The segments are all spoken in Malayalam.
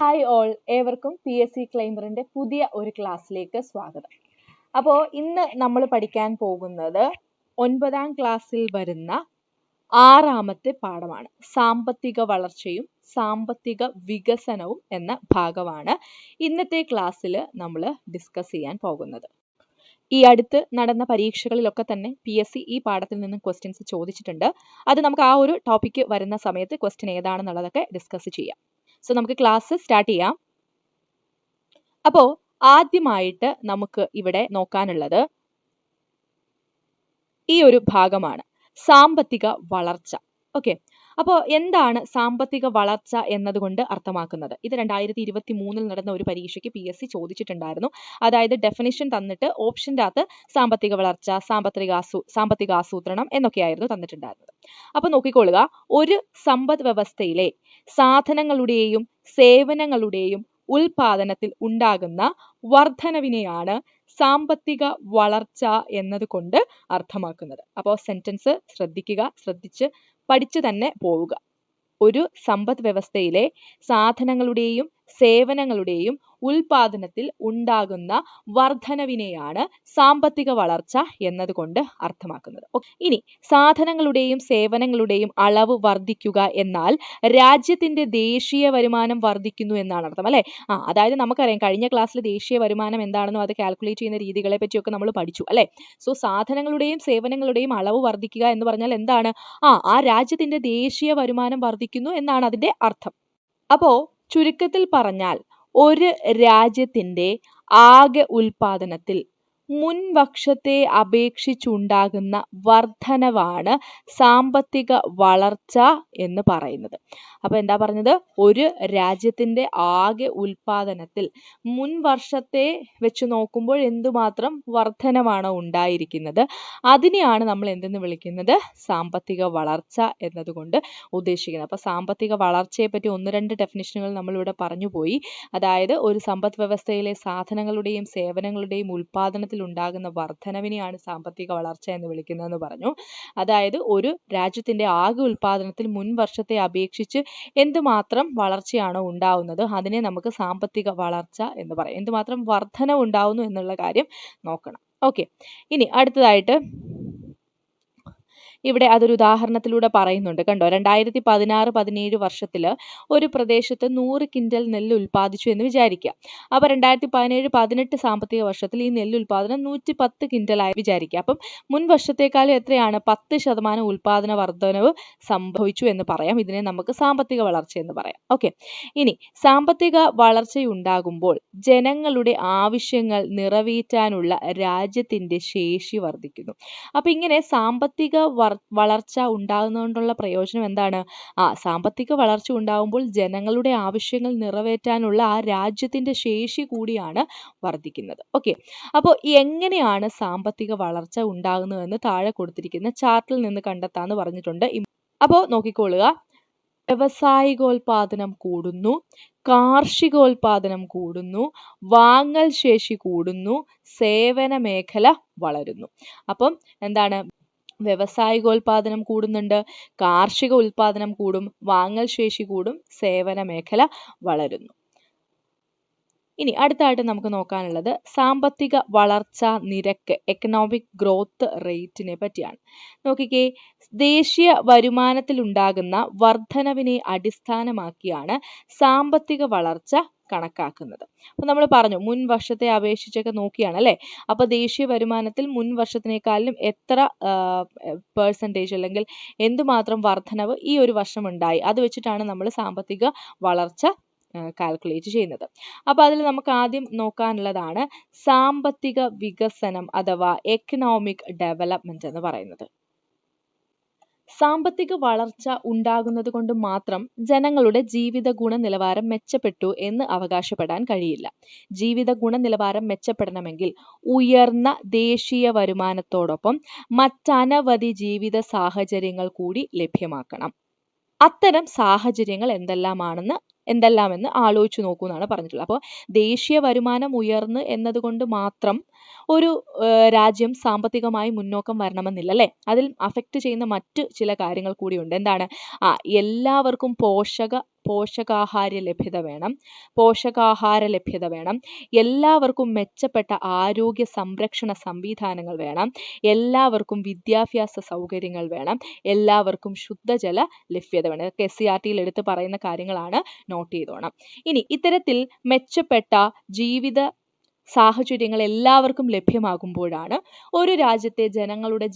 ഹായ് ഓൾ, ഏവർക്കും PSC ക്ലൈംബറിന്റെ പുതിയ ഒരു ക്ലാസ്സിലേക്ക് സ്വാഗതം. അപ്പോൾ ഇന്ന് നമ്മൾ പഠിക്കാൻ പോകുന്നത് 9ാം ക്ലാസ്സിൽ വരുന്ന 6ാമത്തെ പാഠമാണ്. സാമ്പത്തിക വളർച്ചയും സാമ്പത്തിക വികസനവും എന്ന ഭാഗമാണ് ഇന്നത്തെ ക്ലാസ്സിൽ നമ്മൾ ഡിസ്കസ് ചെയ്യാൻ പോകുന്നത്. ഈ അടുത്ത് നടന്ന പരീക്ഷകളിലൊക്കെ തന്നെ PSC ഈ പാഠത്തിൽ നിന്ന് ക്വസ്റ്റ്യൻസ് ചോദിച്ചിട്ടുണ്ട്. അത് നമുക്ക് ആ ഒരു ടോപ്പിക്ക് വരുന്ന സമയത്ത് ക്വസ്റ്റ്യൻ ഏതാണെന്നുള്ളതൊക്കെ ഡിസ്കസ് ചെയ്യാം. സോ നമുക്ക് ക്ലാസ് സ്റ്റാർട്ട് ചെയ്യാം. അപ്പോൾ ആദ്യമായിട്ട് നമുക്ക് ഇവിടെ നോക്കാനുള്ളത് ഈ ഒരു ഭാഗമാണ്, സാമ്പത്തിക വളർച്ച. ഓക്കെ, അപ്പോൾ എന്താണ് സാമ്പത്തിക വളർച്ച എന്നതുകൊണ്ട് അർത്ഥമാക്കുന്നത്? ഇത് 2023 നടന്ന ഒരു പരീക്ഷയ്ക്ക് PSC ചോദിച്ചിട്ടുണ്ടായിരുന്നു. അതായത് ഡെഫിനിഷൻ തന്നിട്ട് ഓപ്ഷൻ്റെ അകത്ത് സാമ്പത്തിക വളർച്ച, സാമ്പത്തിക ആസൂത്രണം എന്നൊക്കെയായിരുന്നു തന്നിട്ടുണ്ടായിരുന്നത്. അപ്പോൾ നോക്കിക്കൊള്ളുക, ഒരു സമ്പദ് വ്യവസ്ഥയിലെ സാധനങ്ങളുടെയും സേവനങ്ങളുടെയും ഉൽപാദനത്തിൽ ഉണ്ടാകുന്ന വർധനവിനെയാണ് സാമ്പത്തിക വളർച്ച എന്നതുകൊണ്ട് അർത്ഥമാക്കുന്നത്. അപ്പോൾ സെന്റൻസ് ശ്രദ്ധിച്ച് പഠിച്ചു തന്നെ പോവുക. ഒരു സമ്പദ് വ്യവസ്ഥയിലെ സാധനങ്ങളുടെയും സേവനങ്ങളുടെയും ഉൽപാദനത്തിൽ ഉണ്ടാകുന്ന വർധനവിനെയാണ് സാമ്പത്തിക വളർച്ച എന്നതുകൊണ്ട് അർത്ഥമാക്കുന്നത്. ഇനി സാധനങ്ങളുടെയും സേവനങ്ങളുടെയും അളവ് വർദ്ധിക്കുക എന്നാൽ രാജ്യത്തിന്റെ ദേശീയ വരുമാനം വർദ്ധിക്കുന്നു എന്നാണ് അർത്ഥം, അല്ലെ? അതായത് നമുക്കറിയാം, കഴിഞ്ഞ ക്ലാസ്സിൽ ദേശീയ വരുമാനം എന്താണെന്നോ അത് കാൽക്കുലേറ്റ് ചെയ്യുന്ന രീതികളെ പറ്റിയൊക്കെ നമ്മൾ പഠിച്ചു, അല്ലെ? സോ സാധനങ്ങളുടെയും സേവനങ്ങളുടെയും അളവ് വർദ്ധിക്കുക എന്ന് പറഞ്ഞാൽ എന്താണ്? ആ രാജ്യത്തിന്റെ ദേശീയ വരുമാനം വർദ്ധിക്കുന്നു എന്നാണ് അതിന്റെ അർത്ഥം. അപ്പോ ചുരുക്കത്തിൽ പറഞ്ഞാൽ ഒരു രാജ്യത്തിന്റെ ആകെ ഉൽപാദനത്തിൽ മുൻവർഷത്തെ അപേക്ഷിച്ചുണ്ടാകുന്ന വർധനവാണ് സാമ്പത്തിക വളർച്ച എന്ന് പറയുന്നത്. അപ്പൊ എന്താ പറഞ്ഞത്? ഒരു രാജ്യത്തിന്റെ ആകെ ഉൽപാദനത്തിൽ മുൻവർഷത്തെ വെച്ച് നോക്കുമ്പോൾ എന്തുമാത്രം വർധനവാണ് ഉണ്ടായിരിക്കുന്നത്, അതിനെയാണ് നമ്മൾ എന്തെന്ന് വിളിക്കുന്നത്? സാമ്പത്തിക വളർച്ച എന്നതുകൊണ്ട് ഉദ്ദേശിക്കുന്നത്. അപ്പൊ സാമ്പത്തിക വളർച്ചയെ പറ്റി 1-2 ഡെഫിനിഷനുകൾ നമ്മളിവിടെ പറഞ്ഞു പോയി. അതായത് ഒരു സമ്പദ് വ്യവസ്ഥയിലെ സാധനങ്ങളുടെയും സേവനങ്ങളുടെയും ഉൽപാദനത്തിൽ ഉണ്ടാകുന്ന വർധനവിനെയാണ് സാമ്പത്തിക വളർച്ച എന്ന് വിളിക്കുന്നതെന്ന് പറഞ്ഞു. അതായത് ഒരു രാജ്യത്തിന്റെ ആകെ ഉൽപാദനത്തിൽ മുൻ വർഷത്തെ അപേക്ഷിച്ച് എന്തുമാത്രം വളർച്ചയാണോ ഉണ്ടാവുന്നത് അതിനെ നമുക്ക് സാമ്പത്തിക വളർച്ച എന്ന് പറയാം. എന്തുമാത്രം വർധന ഉണ്ടാവുന്നു എന്നുള്ള കാര്യം നോക്കണം. ഓക്കെ, ഇനി അടുത്തതായിട്ട് ഇവിടെ അതൊരു ഉദാഹരണത്തിലൂടെ പറയുന്നുണ്ട്. കണ്ടോ, 2016-17 വർഷത്തില് ഒരു പ്രദേശത്ത് 100 ക്വിന്റൽ നെല്ല് ഉൽപ്പാദിച്ചു എന്ന് വിചാരിക്കുക. അപ്പൊ 2017-18 സാമ്പത്തിക വർഷത്തിൽ ഈ നെല്ല് ഉൽപാദനം 110 ക്വിന്റലായി വിചാരിക്കുക. അപ്പം മുൻ വർഷത്തെക്കാളും എത്രയാണ്? 10% ഉൽപാദന വർധനവ് സംഭവിച്ചു എന്ന് പറയാം. ഇതിനെ നമുക്ക് സാമ്പത്തിക വളർച്ച എന്ന് പറയാം. ഓക്കെ, ഇനി സാമ്പത്തിക വളർച്ചയുണ്ടാകുമ്പോൾ ജനങ്ങളുടെ ആവശ്യങ്ങൾ നിറവേറ്റാനുള്ള രാജ്യത്തിന്റെ ശേഷി വർദ്ധിക്കുന്നു. അപ്പൊ ഇങ്ങനെ സാമ്പത്തിക വളർച്ച ഉണ്ടാകുന്നതുകൊണ്ടുള്ള പ്രയോജനം എന്താണ്? സാമ്പത്തിക വളർച്ച ഉണ്ടാകുമ്പോൾ ജനങ്ങളുടെ ആവശ്യങ്ങൾ നിറവേറ്റാനുള്ള ആ രാജ്യത്തിന്റെ ശേഷി കൂടിയാണ് വർദ്ധിക്കുന്നത്. ഓക്കെ, അപ്പോൾ എങ്ങനെയാണ് സാമ്പത്തിക വളർച്ച ഉണ്ടാകുന്നതെന്ന് താഴെ കൊടുത്തിരിക്കുന്ന ചാർട്ടിൽ നിന്ന് കണ്ടെത്താന്ന് പറഞ്ഞിട്ടുണ്ട്. അപ്പോൾ നോക്കിക്കൊള്ളുക, വ്യവസായികോൽപാദനം കൂടുന്നു, കാർഷികോൽപാദനം കൂടുന്നു, വാങ്ങൽ ശേഷി കൂടുന്നു, സേവന മേഖല വളരുന്നു. അപ്പം എന്താണ്? വ്യവസായികോൽപാദനം കൂടുന്നുണ്ട്, കാർഷിക ഉൽപാദനം കൂടും, വാങ്ങൽ ശേഷി കൂടും, സേവന മേഖല വളരുന്നു. ഇനി അടുത്തായിട്ട് നമുക്ക് നോക്കാനുള്ളത് സാമ്പത്തിക വളർച്ചാ നിരക്ക്, എക്കണോമിക് ഗ്രോത്ത് റേറ്റിനെ പറ്റിയാണ്. നോക്കിക്കേ, ദേശീയ വരുമാനത്തിൽ ഉണ്ടാകുന്ന വർധനവിനെ അടിസ്ഥാനമാക്കിയാണ് സാമ്പത്തിക വളർച്ച കണക്കാക്കുന്നത്. അപ്പൊ നമ്മൾ പറഞ്ഞു മുൻ വർഷത്തെ അപേക്ഷിച്ചൊക്കെ നോക്കിയാണ്, അല്ലെ? അപ്പൊ ദേശീയ വരുമാനത്തിൽ മുൻ വർഷത്തിനേക്കാളും എത്ര പെർസെൻറ്റേജ് അല്ലെങ്കിൽ എന്തുമാത്രം വർധനവ് ഈ ഒരു വർഷം ഉണ്ടായി, അത് വെച്ചിട്ടാണ് നമ്മൾ സാമ്പത്തിക വളർച്ച കാൽക്കുലേറ്റ് ചെയ്യുന്നത്. അപ്പൊ അതിൽ നമുക്ക് ആദ്യം നോക്കാനുള്ളതാണ് സാമ്പത്തിക വികസനം അഥവാ എക്കണോമിക് ഡെവലപ്മെന്റ് എന്ന് പറയുന്നത്. സാമ്പത്തിക വളർച്ച ഉണ്ടാകുന്നത് കൊണ്ട് മാത്രം ജനങ്ങളുടെ ജീവിത ഗുണനിലവാരം മെച്ചപ്പെട്ടു എന്ന് അവകാശപ്പെടാൻ കഴിയില്ല. ജീവിത ഗുണനിലവാരം മെച്ചപ്പെടണമെങ്കിൽ ഉയർന്ന ദേശീയ വരുമാനത്തോടൊപ്പം മറ്റനവധി ജീവിത സാഹചര്യങ്ങൾ കൂടി ലഭ്യമാക്കണം. അത്തരം സാഹചര്യങ്ങൾ എന്തെല്ലാമെന്ന് ആലോചിച്ചു നോക്കൂ എന്നാണ് പറഞ്ഞിട്ടുള്ളത്. അപ്പോൾ ദേശീയ വരുമാനം ഉയർന്ന് എന്നതുകൊണ്ട് മാത്രം ഒരു രാജ്യം സാമ്പത്തികമായി മുന്നോക്കം വരണമെന്നില്ല, അല്ലേ? അതിൽ അഫക്റ്റ് ചെയ്യുന്ന മറ്റു ചില കാര്യങ്ങൾ കൂടിയുണ്ട്. എന്താണ്? എല്ലാവർക്കും പോഷകാഹാര ലഭ്യത വേണം. എല്ലാവർക്കും മെച്ചപ്പെട്ട ആരോഗ്യ സംരക്ഷണ സംവിധാനങ്ങൾ വേണം. എല്ലാവർക്കും വിദ്യാഭ്യാസ സൗകര്യങ്ങൾ വേണം. എല്ലാവർക്കും ശുദ്ധജല ലഭ്യത വേണം. ഇതൊക്കെ SCERT എടുത്ത് പറയുന്ന കാര്യങ്ങളാണ്, നോട്ട് ചെയ്തോണം. ഇനി ഇത്തരത്തിൽ മെച്ചപ്പെട്ട ജീവിത സാഹചര്യങ്ങൾ എല്ലാവർക്കും ലഭ്യമാകുമ്പോഴാണ് ഒരു രാജ്യത്തെ ജനങ്ങളുടെ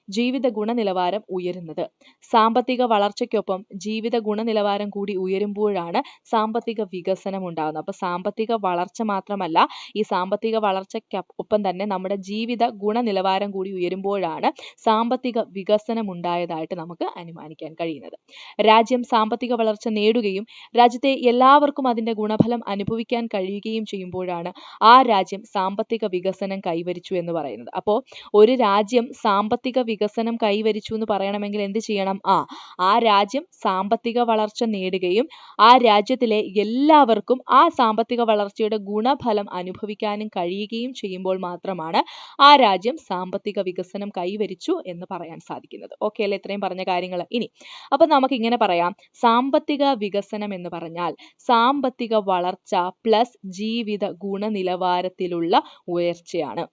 ജീവിത ഗുണനിലവാരം ഉയരുന്നത്. സാമ്പത്തിക വളർച്ചയ്ക്കൊപ്പം ജീവിത ഗുണനിലവാരം കൂടി ഉയരുമ്പോഴാണ് സാമ്പത്തിക വികസനം ഉണ്ടാകുന്നത്. അപ്പോൾ സാമ്പത്തിക വളർച്ച മാത്രമല്ല, ഈ സാമ്പത്തിക വളർച്ചയ്ക്കൊപ്പം തന്നെ നമ്മുടെ ജീവിത ഗുണനിലവാരം കൂടി ഉയരുമ്പോഴാണ് സാമ്പത്തിക വികസനം ഉണ്ടായതായിട്ട് നമുക്ക് അനുമാനിക്കാൻ കഴിയുന്നത്. രാജ്യം സാമ്പത്തിക വളർച്ച നേടുകയും രാജ്യത്തെ എല്ലാവർക്കും അതിന്റെ ഗുണഫലം അനുഭവിക്കാൻ കഴിയുകയും ചെയ്യുമ്പോഴാണ് ആ രാജ്യം സാമ്പത്തിക വികസനം കൈവരിച്ചു എന്ന് പറയുന്നത്. അപ്പോൾ ഒരു രാജ്യം സാമ്പത്തിക വികസനം കൈവരിച്ചു എന്ന് പറയണമെങ്കിൽ എന്ത് ചെയ്യണം? ആ രാജ്യം സാമ്പത്തിക വളർച്ച നേടുകയും ആ രാജ്യത്തിലെ എല്ലാവർക്കും ആ സാമ്പത്തിക വളർച്ചയുടെ ഗുണഫലം അനുഭവിക്കാനും കഴിയുകയും ചെയ്യുമ്പോൾ മാത്രമാണ് ആ രാജ്യം സാമ്പത്തിക വികസനം കൈവരിച്ചു എന്ന് പറയാൻ സാധിക്കുന്നത്. ഓക്കെ അല്ലേ ഇത്രയും പറഞ്ഞ കാര്യങ്ങൾ? ഇനി അപ്പൊ നമുക്ക് ഇങ്ങനെ പറയാം, സാമ്പത്തിക വികസനം എന്ന് പറഞ്ഞാൽ സാമ്പത്തിക വളർച്ച പ്ലസ് ജീവിത ഗുണനിലവാരത്തിലുള്ള ഉയർച്ചയാണ്.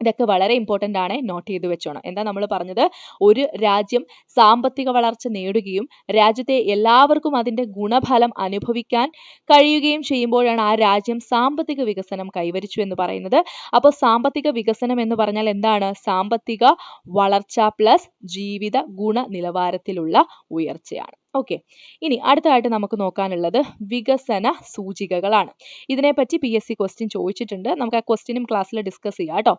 ഇതൊക്കെ വളരെ ഇമ്പോർട്ടൻ്റ് ആണ്, നോട്ട് ചെയ്ത് വെച്ചോണം. എന്താ നമ്മൾ പറഞ്ഞത്? ഒരു രാജ്യം സാമ്പത്തിക വളർച്ച നേടുകയും രാജ്യത്തെ എല്ലാവർക്കും അതിന്റെ ഗുണഫലം അനുഭവിക്കാൻ കഴിയുകയും ചെയ്യുമ്പോഴാണ് ആ രാജ്യം സാമ്പത്തിക വികസനം കൈവരിച്ചു എന്ന് പറയുന്നത്. അപ്പോൾ സാമ്പത്തിക വികസനം എന്ന് പറഞ്ഞാൽ എന്താണ്? സാമ്പത്തിക വളർച്ച പ്ലസ് ജീവിത ഗുണനിലവാരത്തിലുള്ള ഉയർച്ചയാണ്. ഓക്കെ, ഇനി അടുത്തതായിട്ട് നമുക്ക് നോക്കാനുള്ളത് വികസന സൂചികകളാണ്. ഇതിനെപ്പറ്റി PSC ക്വസ്റ്റ്യൻ ചോദിച്ചിട്ടുണ്ട്. നമുക്ക് ആ ക്വസ്റ്റ്യനും ക്ലാസ്സിൽ ഡിസ്കസ് ചെയ്യാം കേട്ടോ.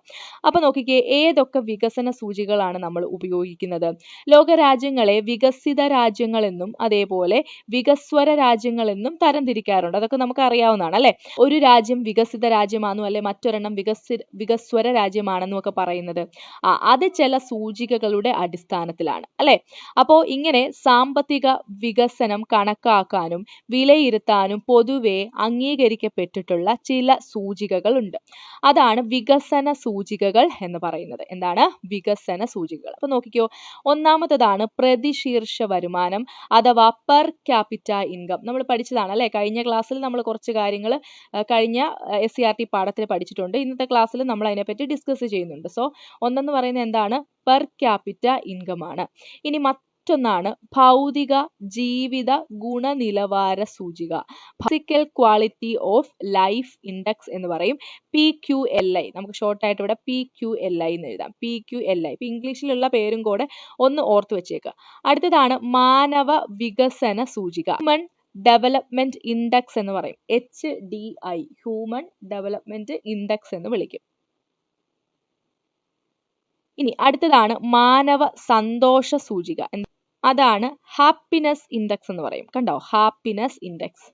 അപ്പൊ നോക്കിക്കേ, ഏതൊക്കെ വികസന സൂചികകളാണ് നമ്മൾ ഉപയോഗിക്കുന്നത്? ലോകരാജ്യങ്ങളെ വികസിത രാജ്യങ്ങളെന്നും അതേപോലെ വികസ്വര രാജ്യങ്ങളെന്നും തരംതിരിക്കാറുണ്ട്. അതൊക്കെ നമുക്ക് അറിയാവുന്നതാണ് അല്ലെ. ഒരു രാജ്യം വികസിത രാജ്യമാണെന്നും അല്ലെ മറ്റൊരെണ്ണം വികസ്വര രാജ്യമാണെന്നും ഒക്കെ പറയുന്നത് അത് ചില സൂചികകളുടെ അടിസ്ഥാനത്തിലാണ് അല്ലെ. അപ്പോ ഇങ്ങനെ സാമ്പത്തിക വികസനം കണക്കാക്കാനും വിലയിരുത്താനും പൊതുവെ അംഗീകരിക്കപ്പെട്ടിട്ടുള്ള ചില സൂചികകളുണ്ട്. അതാണ് വികസന സൂചികകൾ എന്ന് പറയുന്നത്. എന്താണ്? വികസന സൂചികകൾ. അപ്പൊ നോക്കിക്കോ, ഒന്നാമത്തേതാണ് പ്രതിശീർഷ വരുമാനം അഥവാ പെർ ക്യാപിറ്റ ഇൻകം. നമ്മൾ പഠിച്ചതാണ് അല്ലെ. കഴിഞ്ഞ ക്ലാസ്സിൽ നമ്മൾ കുറച്ച് കാര്യങ്ങൾ കഴിഞ്ഞ SCERT പാഠത്തിൽ പഠിച്ചിട്ടുണ്ട്. ഇന്നത്തെ ക്ലാസ്സിൽ നമ്മൾ അതിനെപ്പറ്റി ഡിസ്കസ് ചെയ്യുന്നുണ്ട്. സോ ഒന്നെന്ന് പറയുന്നത് എന്താണ്? പെർ ക്യാപിറ്റ ഇൻകം ആണ്. ഇനി മറ്റൊന്നാണ് ഭൗതിക ജീവിത ഗുണനിലവാര സൂചിക, physical quality of life index എന്ന് പറയും. PQLI, നമുക്ക് ഷോർട്ട് ആയിട്ട് ഇവിടെ PQLI എന്ന് എഴുതാം. PQLI ഇപ്പൊ ഇംഗ്ലീഷിലുള്ള പേരും കൂടെ ഒന്ന് ഓർത്ത് വെച്ചേക്കുക. അടുത്തതാണ് മാനവ വികസന സൂചിക, ഹ്യൂമൻ ഡെവലപ്മെന്റ് ഇൻഡെക്സ് എന്ന് പറയും. HDI, ഹ്യൂമൻ ഡെവലപ്മെന്റ് ഇൻഡെക്സ് എന്ന് വിളിക്കും. ഇനി അടുത്തതാണ് മാനവ സന്തോഷ സൂചിക, അതാണ് ഹാപ്പിനെസ് ഇൻഡെക്സ് എന്ന് പറയും. കണ്ടോ, ഹാപ്പിനെസ് ഇൻഡെക്സ്.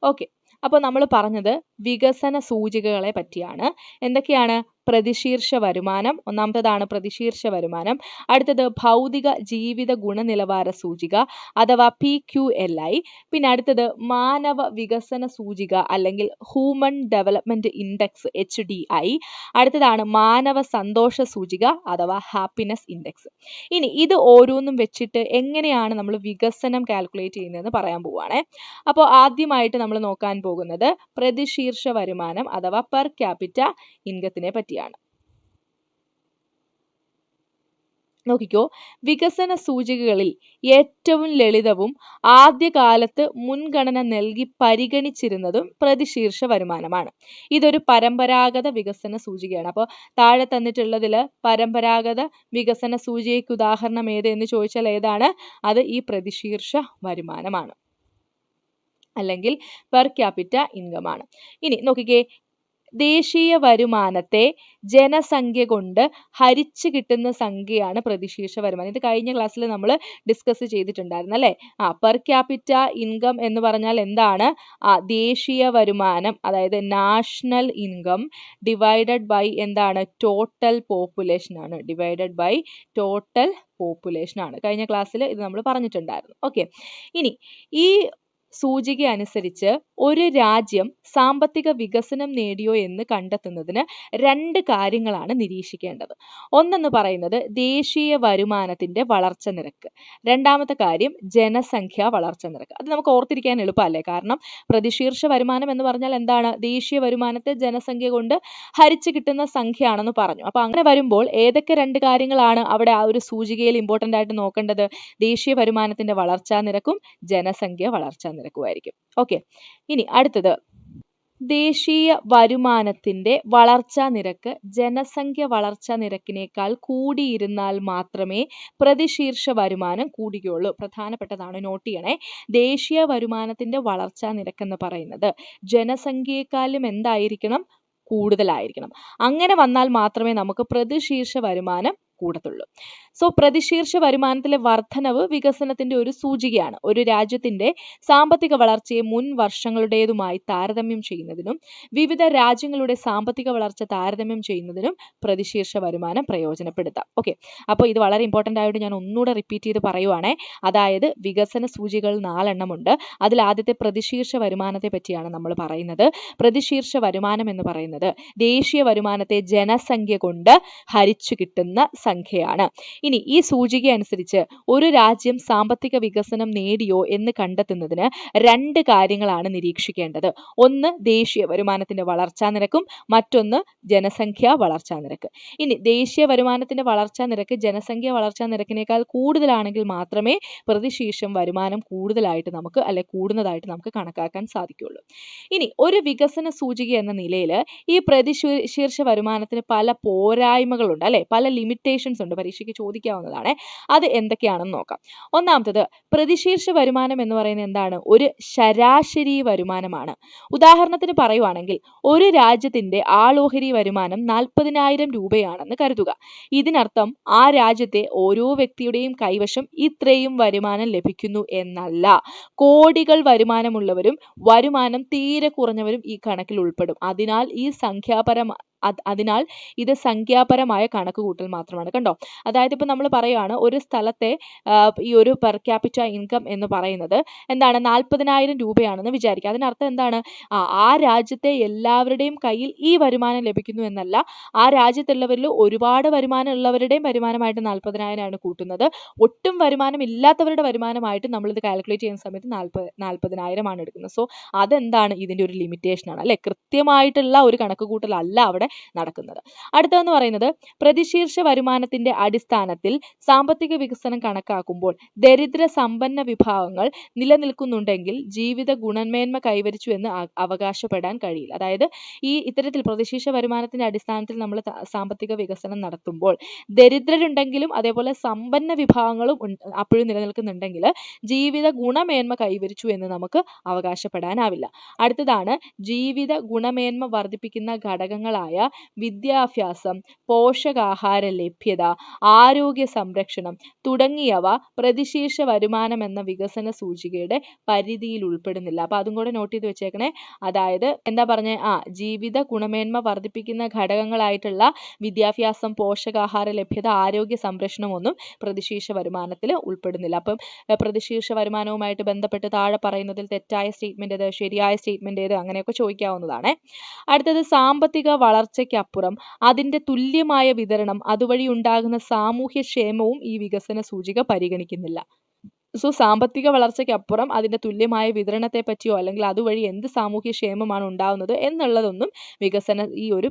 ഓക്കെ, അപ്പോൾ നമ്മൾ പറഞ്ഞത് വികസന സൂചികകളെ പറ്റിയാണ്. എന്തൊക്കെയാണ്? പ്രതിശീർഷ വരുമാനം, ഒന്നാമത്തേതാണ് പ്രതിശീർഷ വരുമാനം. അടുത്തത് ഭൗതിക ജീവിത ഗുണനിലവാര സൂചിക അഥവാ PQLI. പിന്നെ അടുത്തത് മാനവ വികസന സൂചിക അല്ലെങ്കിൽ ഹ്യൂമൻ ഡെവലപ്മെന്റ് ഇൻഡെക്സ് HDI. അടുത്തതാണ് മാനവ സന്തോഷ സൂചിക അഥവാ ഹാപ്പിനെസ് ഇൻഡെക്സ്. ഇനി ഇത് ഓരോന്നും വെച്ചിട്ട് എങ്ങനെയാണ് നമ്മൾ വികസനം കാൽക്കുലേറ്റ് ചെയ്യുന്നതെന്ന് പറയാൻ പോവുകയാണ്. അപ്പോൾ ആദ്യമായിട്ട് നമ്മൾ നോക്കാൻ പോകുന്നത് പ്രതിശീർഷ വരുമാനം അഥവാ പെർ ക്യാപിറ്റ ഇൻകത്തിനെ പറ്റിയാണ്. നോക്കിക്കോ, വികസന സൂചികകളിൽ ഏറ്റവും ലളിതവും ആദ്യകാലത്ത് മുൻഗണന നൽകി പരിഗണിച്ചിരുന്നതും പ്രതിശീർഷ വരുമാനമാണ്. ഇതൊരു പരമ്പരാഗത വികസന സൂചികയാണ്. അപ്പോൾ താഴെ തന്നിട്ടുള്ളതിൽ പരമ്പരാഗത വികസന സൂചികയ്ക്ക് ഉദാഹരണം ഏത് എന്ന് ചോദിച്ചാൽ ഏതാണ്? അത് ഈ പ്രതിശീർഷ വരുമാനമാണ് അല്ലെങ്കിൽ പെർ ക്യാപിറ്റ ഇൻകം ആണ്. ഇനി നോക്കിക്കേ, ദേശീയ വരുമാനത്തെ ജനസംഖ്യ കൊണ്ട് ഹരിച്ചു കിട്ടുന്ന സംഖ്യയാണ് പ്രതിശീർഷ വരുമാനം. ഇത് കഴിഞ്ഞ ക്ലാസ്സിൽ നമ്മൾ ഡിസ്കസ് ചെയ്തിട്ടുണ്ടായിരുന്നു അല്ലെ. പെർ ക്യാപിറ്റ ഇൻകം എന്ന് പറഞ്ഞാൽ എന്താണ്? ദേശീയ വരുമാനം, അതായത് നാഷണൽ ഇൻകം ഡിവൈഡഡ് ബൈ എന്താണ്? ടോട്ടൽ പോപ്പുലേഷൻ ആണ്. ഡിവൈഡഡ് ബൈ ടോട്ടൽ പോപ്പുലേഷൻ ആണ്. കഴിഞ്ഞ ക്ലാസ്സിൽ ഇത് നമ്മൾ പറഞ്ഞിട്ടുണ്ടായിരുന്നു. ഓക്കെ, ഇനി ഈ സൂചിക അനുസരിച്ച് ഒരു രാജ്യം സാമ്പത്തിക വികസനം നേടിയോ എന്ന് കണ്ടെത്തുന്നതിന് 2 കാര്യങ്ങളാണ് നിരീക്ഷിക്കേണ്ടത്. ഒന്നെന്ന് പറയുന്നത് ദേശീയ വരുമാനത്തിന്റെ വളർച്ച നിരക്ക്, രണ്ടാമത്തെ കാര്യം ജനസംഖ്യാ വളർച്ച നിരക്ക്. അത് നമുക്ക് ഓർത്തിരിക്കാൻ എളുപ്പമല്ലേ, കാരണം പ്രതിശീർഷ വരുമാനം എന്ന് പറഞ്ഞാൽ എന്താണ്, ദേശീയ വരുമാനത്തെ ജനസംഖ്യ കൊണ്ട് ഹരിച്ച് കിട്ടുന്ന സംഖ്യയാണെന്ന് പറഞ്ഞു. അപ്പൊ അങ്ങനെ വരുമ്പോൾ ഏതൊക്കെ 2 കാര്യങ്ങളാണ് അവിടെ ആ ഒരു സൂചികയിൽ ഇമ്പോർട്ടന്റ് ആയിട്ട് നോക്കേണ്ടത്? ദേശീയ വരുമാനത്തിന്റെ വളർച്ചാ നിരക്കും ജനസംഖ്യ വളർച്ചാ നിരക്കുമായിരിക്കും. ഓക്കെ, ഇനി അടുത്തത് ദേശീയ വരുമാനത്തിന്റെ വളർച്ചാ നിരക്ക് ജനസംഖ്യ വളർച്ചാ നിരക്കിനേക്കാൾ കൂടിയിരുന്നാൽ മാത്രമേ പ്രതിശീർഷ വരുമാനം കൂടുകയുള്ളൂ. പ്രധാനപ്പെട്ടതാണ്, നോട്ട് ചെയ്യണേ. ദേശീയ വരുമാനത്തിന്റെ വളർച്ചാ നിരക്ക് എന്ന് പറയുന്നത് ജനസംഖ്യയെക്കാളും എന്തായിരിക്കണം, കൂടുതലായിരിക്കണം. അങ്ങനെ വന്നാൽ മാത്രമേ നമുക്ക് പ്രതിശീർഷ വരുമാനം കൂടത്തുള്ളൂ. സോ പ്രതിശീർഷ വരുമാനത്തിലെ വർധനവ് വികസനത്തിന്റെ ഒരു സൂചികയാണ്. ഒരു രാജ്യത്തിന്റെ സാമ്പത്തിക വളർച്ചയെ മുൻ വർഷങ്ങളുടേതുമായി താരതമ്യം ചെയ്യുന്നതിനും വിവിധ രാജ്യങ്ങളുടെ സാമ്പത്തിക വളർച്ച താരതമ്യം ചെയ്യുന്നതിനും പ്രതിശീർഷ വരുമാനം പ്രയോജനപ്പെടുത്താം. ഓക്കെ, അപ്പോൾ ഇത് വളരെ ഇമ്പോർട്ടന്റ് ആയിട്ട് ഞാൻ ഒന്നുകൂടെ റിപ്പീറ്റ് ചെയ്ത് പറയുവാണേ. അതായത് വികസന സൂചികൾ 4 എണ്ണമുണ്ട്. അതിൽ ആദ്യത്തെ പ്രതിശീർഷ വരുമാനത്തെ പറ്റിയാണ് നമ്മൾ പറയുന്നത്. പ്രതിശീർഷ വരുമാനം എന്ന് പറയുന്നത് ദേശീയ വരുമാനത്തെ ജനസംഖ്യ കൊണ്ട് ഹരിച്ചു കിട്ടുന്ന സംഖ്യയാണ്. ഇനി ഈ സൂചിക അനുസരിച്ച് ഒരു രാജ്യം സാമ്പത്തിക വികസനം നേടിയോ എന്ന് കണ്ടെത്തുന്നതിന് 2 കാര്യങ്ങളാണ് നിരീക്ഷിക്കേണ്ടത്. ഒന്ന് ദേശീയ വരുമാനത്തിന്റെ വളർച്ചാ നിരക്കും മറ്റൊന്ന് ജനസംഖ്യാ വളർച്ചാ നിരക്ക്. ഇനി ദേശീയ വരുമാനത്തിന്റെ വളർച്ചാ നിരക്ക് ജനസംഖ്യാ വളർച്ചാ നിരക്കിനേക്കാൾ കൂടുതലാണെങ്കിൽ മാത്രമേ പ്രതിശീർഷം വരുമാനം കൂടുതലായിട്ട് നമുക്ക് കൂടുന്നതായിട്ട് നമുക്ക് കണക്കാക്കാൻ സാധിക്കുകയുള്ളൂ. ഇനി ഒരു വികസന സൂചിക എന്ന നിലയിൽ ഈ പ്രതിശീർഷ വരുമാനത്തിന് പല പോരായ്മകളുണ്ട് അല്ലെ, പല ലിമിറ്റേഷൻസ് ഉണ്ട്, പരീക്ഷയ്ക്ക് ചോദിക്കാവുന്നതാണ്. അത് എന്തൊക്കെയാണെന്ന് നോക്കാം. ഒന്നാമത്തത് പ്രതിശീർഷ വരുമാനം എന്ന് പറയുന്നത് എന്താണ്, ഒരു ശരാശരി വരുമാനമാണ്. ഉദാഹരണത്തിന് പറയുവാണെങ്കിൽ ഒരു രാജ്യത്തിന്റെ ആളോഹരി വരുമാനം 40,000 രൂപയാണെന്ന് കരുതുക. ഇതിനർത്ഥം ആ രാജ്യത്തെ ഓരോ വ്യക്തിയുടെയും കൈവശം ഇത്രയും വരുമാനം ലഭിക്കുന്നു എന്നല്ല. കോടികൾ വരുമാനമുള്ളവരും വരുമാനം തീരെ കുറഞ്ഞവരും ഈ കണക്കിൽ ഉൾപ്പെടും. അതിനാൽ ഇത് സംഖ്യാപരമായ കണക്കുകൂട്ടൽ മാത്രമാണ്. കണ്ടോ, അതായത് ഇപ്പൊ നമ്മൾ പറയുകയാണ് ഒരു സ്ഥലത്തെ ഈ ഒരു പെർ ക്യാപിറ്റ ഇൻകം എന്ന് പറയുന്നത് എന്താണ്, 40,000 രൂപയാണെന്ന് വിചാരിക്കുക. അതിനർത്ഥം എന്താണ്, ആ രാജ്യത്തെ എല്ലാവരുടെയും കയ്യിൽ ഈ വരുമാനം ലഭിക്കുന്നു എന്നല്ല. ആ രാജ്യത്തുള്ളവരിൽ ഒരുപാട് വരുമാനം ഉള്ളവരുടെയും വരുമാനമായിട്ട് 40,000 ആണ് കൂട്ടുന്നത്. ഒട്ടും വരുമാനം ഇല്ലാത്തവരുടെ വരുമാനമായിട്ട് നമ്മളിത് കാൽക്കുലേറ്റ് ചെയ്യുന്ന സമയത്ത് 40,000 ആണ് എടുക്കുന്നത്. സോ അതെന്താണ്, ഇതിന്റെ ഒരു ലിമിറ്റേഷൻ ആണ് അല്ലെ, കൃത്യമായിട്ടുള്ള ഒരു കണക്കുകൂട്ടൽ അല്ല അവിടെ നടക്കുന്നത്. അടുത്തതെന്ന് പറയുന്നത് പ്രതിശീർഷ വരുമാനത്തിന്റെ അടിസ്ഥാനത്തിൽ സാമ്പത്തിക വികസനം കണക്കാക്കുമ്പോൾ ദരിദ്ര സമ്പന്ന വിഭാഗങ്ങൾ നിലനിൽക്കുന്നുണ്ടെങ്കിൽ ജീവിത ഗുണമേന്മ കൈവരിച്ചു എന്ന് അവകാശപ്പെടാൻ കഴിയില്ല. അതായത് ഈ ഇത്തരത്തിൽ പ്രതിശീർഷ വരുമാനത്തിന്റെ അടിസ്ഥാനത്തിൽ നമ്മൾ സാമ്പത്തിക വികസനം നടത്തുമ്പോൾ ദരിദ്രരുണ്ടെങ്കിലും അതേപോലെ സമ്പന്ന വിഭാഗങ്ങളും അപ്പോഴും നിലനിൽക്കുന്നുണ്ടെങ്കിൽ ജീവിത ഗുണമേന്മ കൈവരിച്ചു എന്ന് നമുക്ക് അവകാശപ്പെടാനാവില്ല. അടുത്തതാണ് ജീവിത ഗുണമേന്മ വർദ്ധിപ്പിക്കുന്ന ഘടകങ്ങളായ വിദ്യാഭ്യാസം, പോഷകാഹാര ലഭ്യത, ആരോഗ്യ സംരക്ഷണം തുടങ്ങിയവ പ്രതിശീർഷ വരുമാനം എന്ന വികസന സൂചികയുടെ പരിധിയിൽ ഉൾപ്പെടുന്നില്ല. അപ്പൊ അതും കൂടെ നോട്ട് ചെയ്ത് വെച്ചേക്കണേ. അതായത് എന്താ പറഞ്ഞേ, ജീവിത ഗുണമേന്മ വർദ്ധിപ്പിക്കുന്ന ഘടകങ്ങളായിട്ടുള്ള വിദ്യാഭ്യാസം, പോഷകാഹാര ലഭ്യത, ആരോഗ്യ സംരക്ഷണം ഒന്നും പ്രതിശീർഷ വരുമാനത്തിൽ ഉൾപ്പെടുന്നില്ല. അപ്പം പ്രതിശീർഷ വരുമാനവുമായിട്ട് ബന്ധപ്പെട്ട് താഴെ പറയുന്നതിൽ തെറ്റായ സ്റ്റേറ്റ്മെന്റ് ഏത്, ശരിയായ സ്റ്റേറ്റ്മെന്റ് ഏത്, അങ്ങനെയൊക്കെ ചോദിക്കാവുന്നതാണ്. അടുത്തത് സാമ്പത്തിക വളർച്ചയ്ക്കപ്പുറം അതിന്റെ തുല്യമായ വിതരണം, അതുവഴി ഉണ്ടാകുന്ന സാമൂഹ്യ ക്ഷേമവും ഈ വികസന സൂചിക പരിഗണിക്കുന്നില്ല. സോ സാമ്പത്തിക വളർച്ചയ്ക്കപ്പുറം അതിന്റെ തുല്യമായ വിതരണത്തെ പറ്റിയോ അല്ലെങ്കിൽ അതുവഴി എന്ത് സാമൂഹ്യ ക്ഷേമമാണ് ഉണ്ടാവുന്നത് എന്നുള്ളതൊന്നും വികസന ഈ ഒരു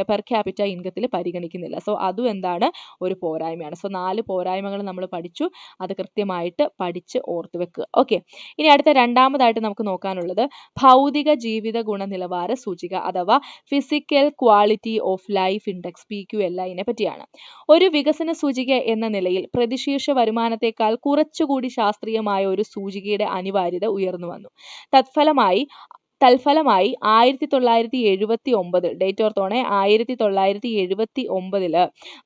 പെർ ക്യാപിറ്റ ഇൻകത്തിൽ പരിഗണിക്കുന്നില്ല. സോ അതും എന്താണ്, ഒരു പോരായ്മയാണ്. സോ 4 പോരായ്മകൾ നമ്മൾ പഠിച്ചു, അത് കൃത്യമായിട്ട് പഠിച്ച് ഓർത്തു വെക്കുക. ഓക്കെ, ഇനി അടുത്ത രണ്ടാമതായിട്ട് നമുക്ക് നോക്കാനുള്ളത് ഭൗതിക ജീവിത ഗുണനിലവാര സൂചിക അഥവാ physical quality of life index PQLI പറ്റിയാണ്. ഒരു വികസന സൂചിക എന്ന നിലയിൽ പ്രതിശീർഷ വരുമാനത്തെക്കാൾ കുറച്ചുകൂടി ശാസ്ത്രീയമായ ഒരു സൂചികയുടെ അനിവാര്യത ഉയർന്നു വന്നു. തൽഫലമായി 1979 ഡേറ്റ് ഓർത്തോണേ, 1979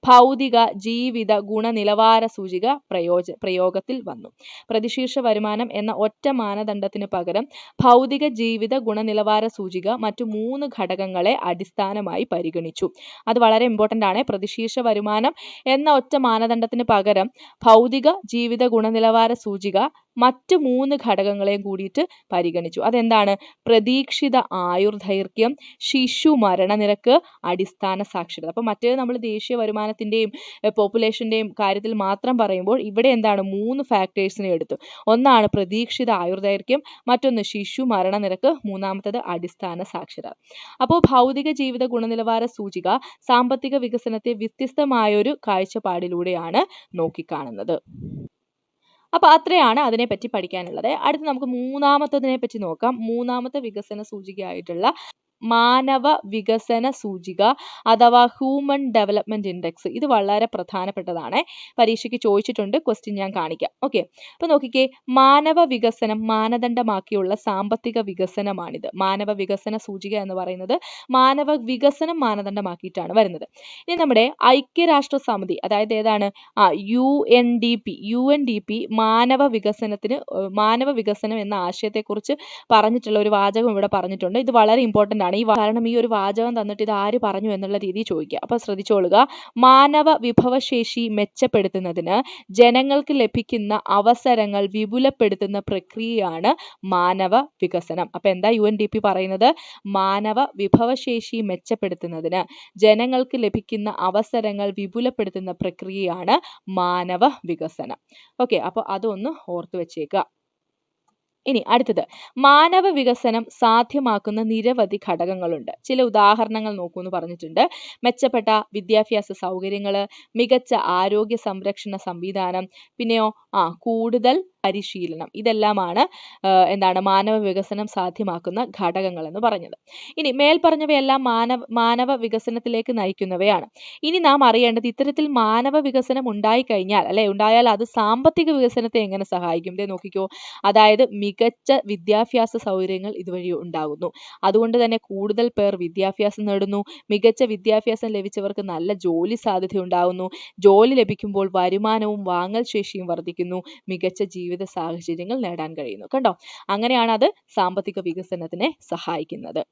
ഭൗതിക ജീവിത ഗുണനിലവാര സൂചിക പ്രയോഗത്തിൽ വന്നു. പ്രതിശീർഷ വരുമാനം എന്ന ഒറ്റ മാനദണ്ഡത്തിന് പകരം ഭൗതിക ജീവിത ഗുണനിലവാര സൂചിക മറ്റു 3 ഘടകങ്ങളെ അടിസ്ഥാനമായി പരിഗണിച്ചു. അത് വളരെ ഇമ്പോർട്ടന്റ് ആണ്. പ്രതിശീർഷ വരുമാനം എന്ന ഒറ്റ മാനദണ്ഡത്തിന് പകരം ഭൗതിക ജീവിത ഗുണനിലവാര സൂചിക മറ്റു 3 ഘടകങ്ങളെയും കൂടിയിട്ട് പരിഗണിച്ചു. അതെന്താണ്? പ്രതീക്ഷിത ആയുർദൈർഘ്യം, ശിശു മരണനിരക്ക്, അടിസ്ഥാന സാക്ഷരത. അപ്പൊ മറ്റേത് നമ്മൾ ദേശീയ വരുമാനത്തിന്റെയും പോപ്പുലേഷന്റെയും കാര്യത്തിൽ മാത്രം പറയുമ്പോൾ ഇവിടെ എന്താണ്? 3 ഫാക്ടേഴ്സിനെ എടുത്തു. ഒന്നാണ് പ്രതീക്ഷിത ആയുർദൈർഘ്യം, മറ്റൊന്ന് ശിശു മരണനിരക്ക്, മൂന്നാമത്തത് അടിസ്ഥാന സാക്ഷരത. അപ്പോൾ ഭൗതിക ജീവിത ഗുണനിലവാര സൂചിക സാമ്പത്തിക വികസനത്തെ വ്യത്യസ്തമായൊരു കാഴ്ചപ്പാടിലൂടെയാണ് നോക്കിക്കാണുന്നത്. അപ്പൊ അത്രയാണ് അതിനെപ്പറ്റി പഠിക്കാനുള്ളത്. അടുത്ത് നമുക്ക് മൂന്നാമത്തതിനെ പറ്റി നോക്കാം. മൂന്നാമത്തെ വികസന സൂചികയായിട്ടുള്ള മാനവ വികസന സൂചിക അഥവാ ഹ്യൂമൻ ഡെവലപ്മെന്റ് ഇൻഡെക്സ്. ഇത് വളരെ പ്രധാനപ്പെട്ടതാണ്, പരീക്ഷയ്ക്ക് ചോദിച്ചിട്ടുണ്ട്. ക്വസ്റ്റ്യൻ ഞാൻ കാണിക്കാം. ഓക്കെ, അപ്പൊ നോക്കിക്കേ, മാനവ വികസനം മാനദണ്ഡമാക്കിയുള്ള സാമ്പത്തിക വികസനമാണിത്. മാനവ വികസന സൂചിക എന്ന് പറയുന്നത് മാനവ വികസനം മാനദണ്ഡമാക്കിയിട്ടാണ് വരുന്നത്. ഇനി നമ്മുടെ ഐക്യരാഷ്ട്ര സമിതി, അതായത് ഏതാണ്? UNDP മാനവ വികസനം എന്ന ആശയത്തെക്കുറിച്ച് പറഞ്ഞിട്ടുള്ള ഒരു വാചകം ഇവിടെ പറഞ്ഞിട്ടുണ്ട്. ഇത് വളരെ ഇമ്പോർട്ടന്റ് ആണ്. കാരണം ഈ ഒരു വാചകം തന്നിട്ട് ഇത് ആര് പറഞ്ഞു എന്നുള്ള രീതിയിൽ ചോദിക്കുക. അപ്പൊ ശ്രദ്ധിച്ചോളുക. മാനവ വിഭവശേഷി മെച്ചപ്പെടുത്തുന്നതിന് ജനങ്ങൾക്ക് ലഭിക്കുന്ന അവസരങ്ങൾ വിപുലപ്പെടുത്തുന്ന പ്രക്രിയയാണ് മാനവ വികസനം. അപ്പൊ എന്താ UNDP പറയുന്നത്? മാനവ വിഭവശേഷി മെച്ചപ്പെടുത്തുന്നതിന് ജനങ്ങൾക്ക് ലഭിക്കുന്ന അവസരങ്ങൾ വിപുലപ്പെടുത്തുന്ന പ്രക്രിയയാണ് മാനവ വികസനം. ഓക്കെ, അപ്പൊ അതൊന്ന് ഓർത്തു വെച്ചേക്കുക. ഇനി അടുത്തത്, മാനവ വികസനം സാധ്യമാക്കുന്ന നിരവധി ഘടകങ്ങളുണ്ട്. ചില ഉദാഹരണങ്ങൾ നോക്കൂ എന്ന് പറഞ്ഞിട്ടുണ്ട്. മെച്ചപ്പെട്ട വിദ്യാഭ്യാസ സൗകര്യങ്ങൾ, മികച്ച ആരോഗ്യ സംരക്ഷണ സംവിധാനം, പിന്നെയോ കൂടുതൽ പരിശീലനം. ഇതെല്ലാമാണ് എന്താണ് മാനവ വികസനം സാധ്യമാക്കുന്ന ഘടകങ്ങൾ എന്ന് പറഞ്ഞത്. ഇനി മേൽപ്പറഞ്ഞവയെല്ലാം മാനവ വികസനത്തിലേക്ക് നയിക്കുന്നവയാണ്. ഇനി നാം അറിയേണ്ടത്, ഇത്തരത്തിൽ മാനവ വികസനം ഉണ്ടായാൽ അത് സാമ്പത്തിക വികസനത്തെ എങ്ങനെ സഹായിക്കും? നോക്കിക്കോ, അതായത് മികച്ച വിദ്യാഭ്യാസ സൗകര്യങ്ങൾ ഇതുവഴി ഉണ്ടാകുന്നു. അതുകൊണ്ട് തന്നെ കൂടുതൽ പേർ വിദ്യാഭ്യാസം നേടുന്നു. മികച്ച വിദ്യാഭ്യാസം ലഭിച്ചവർക്ക് നല്ല ജോലി സാധ്യത ഉണ്ടാകുന്നു. ജോലി ലഭിക്കുമ്പോൾ വരുമാനവും വാങ്ങൽ ശേഷിയും വർദ്ധിക്കുന്നു. മികച്ച ജീവിത സാഹചര്യങ്ങൾ നേടാൻ കഴിയുന്നു. കണ്ടോ, അങ്ങനെയാണ് അത് സാമ്പത്തിക വികസനത്തിനെ സഹായിക്കുന്നത്.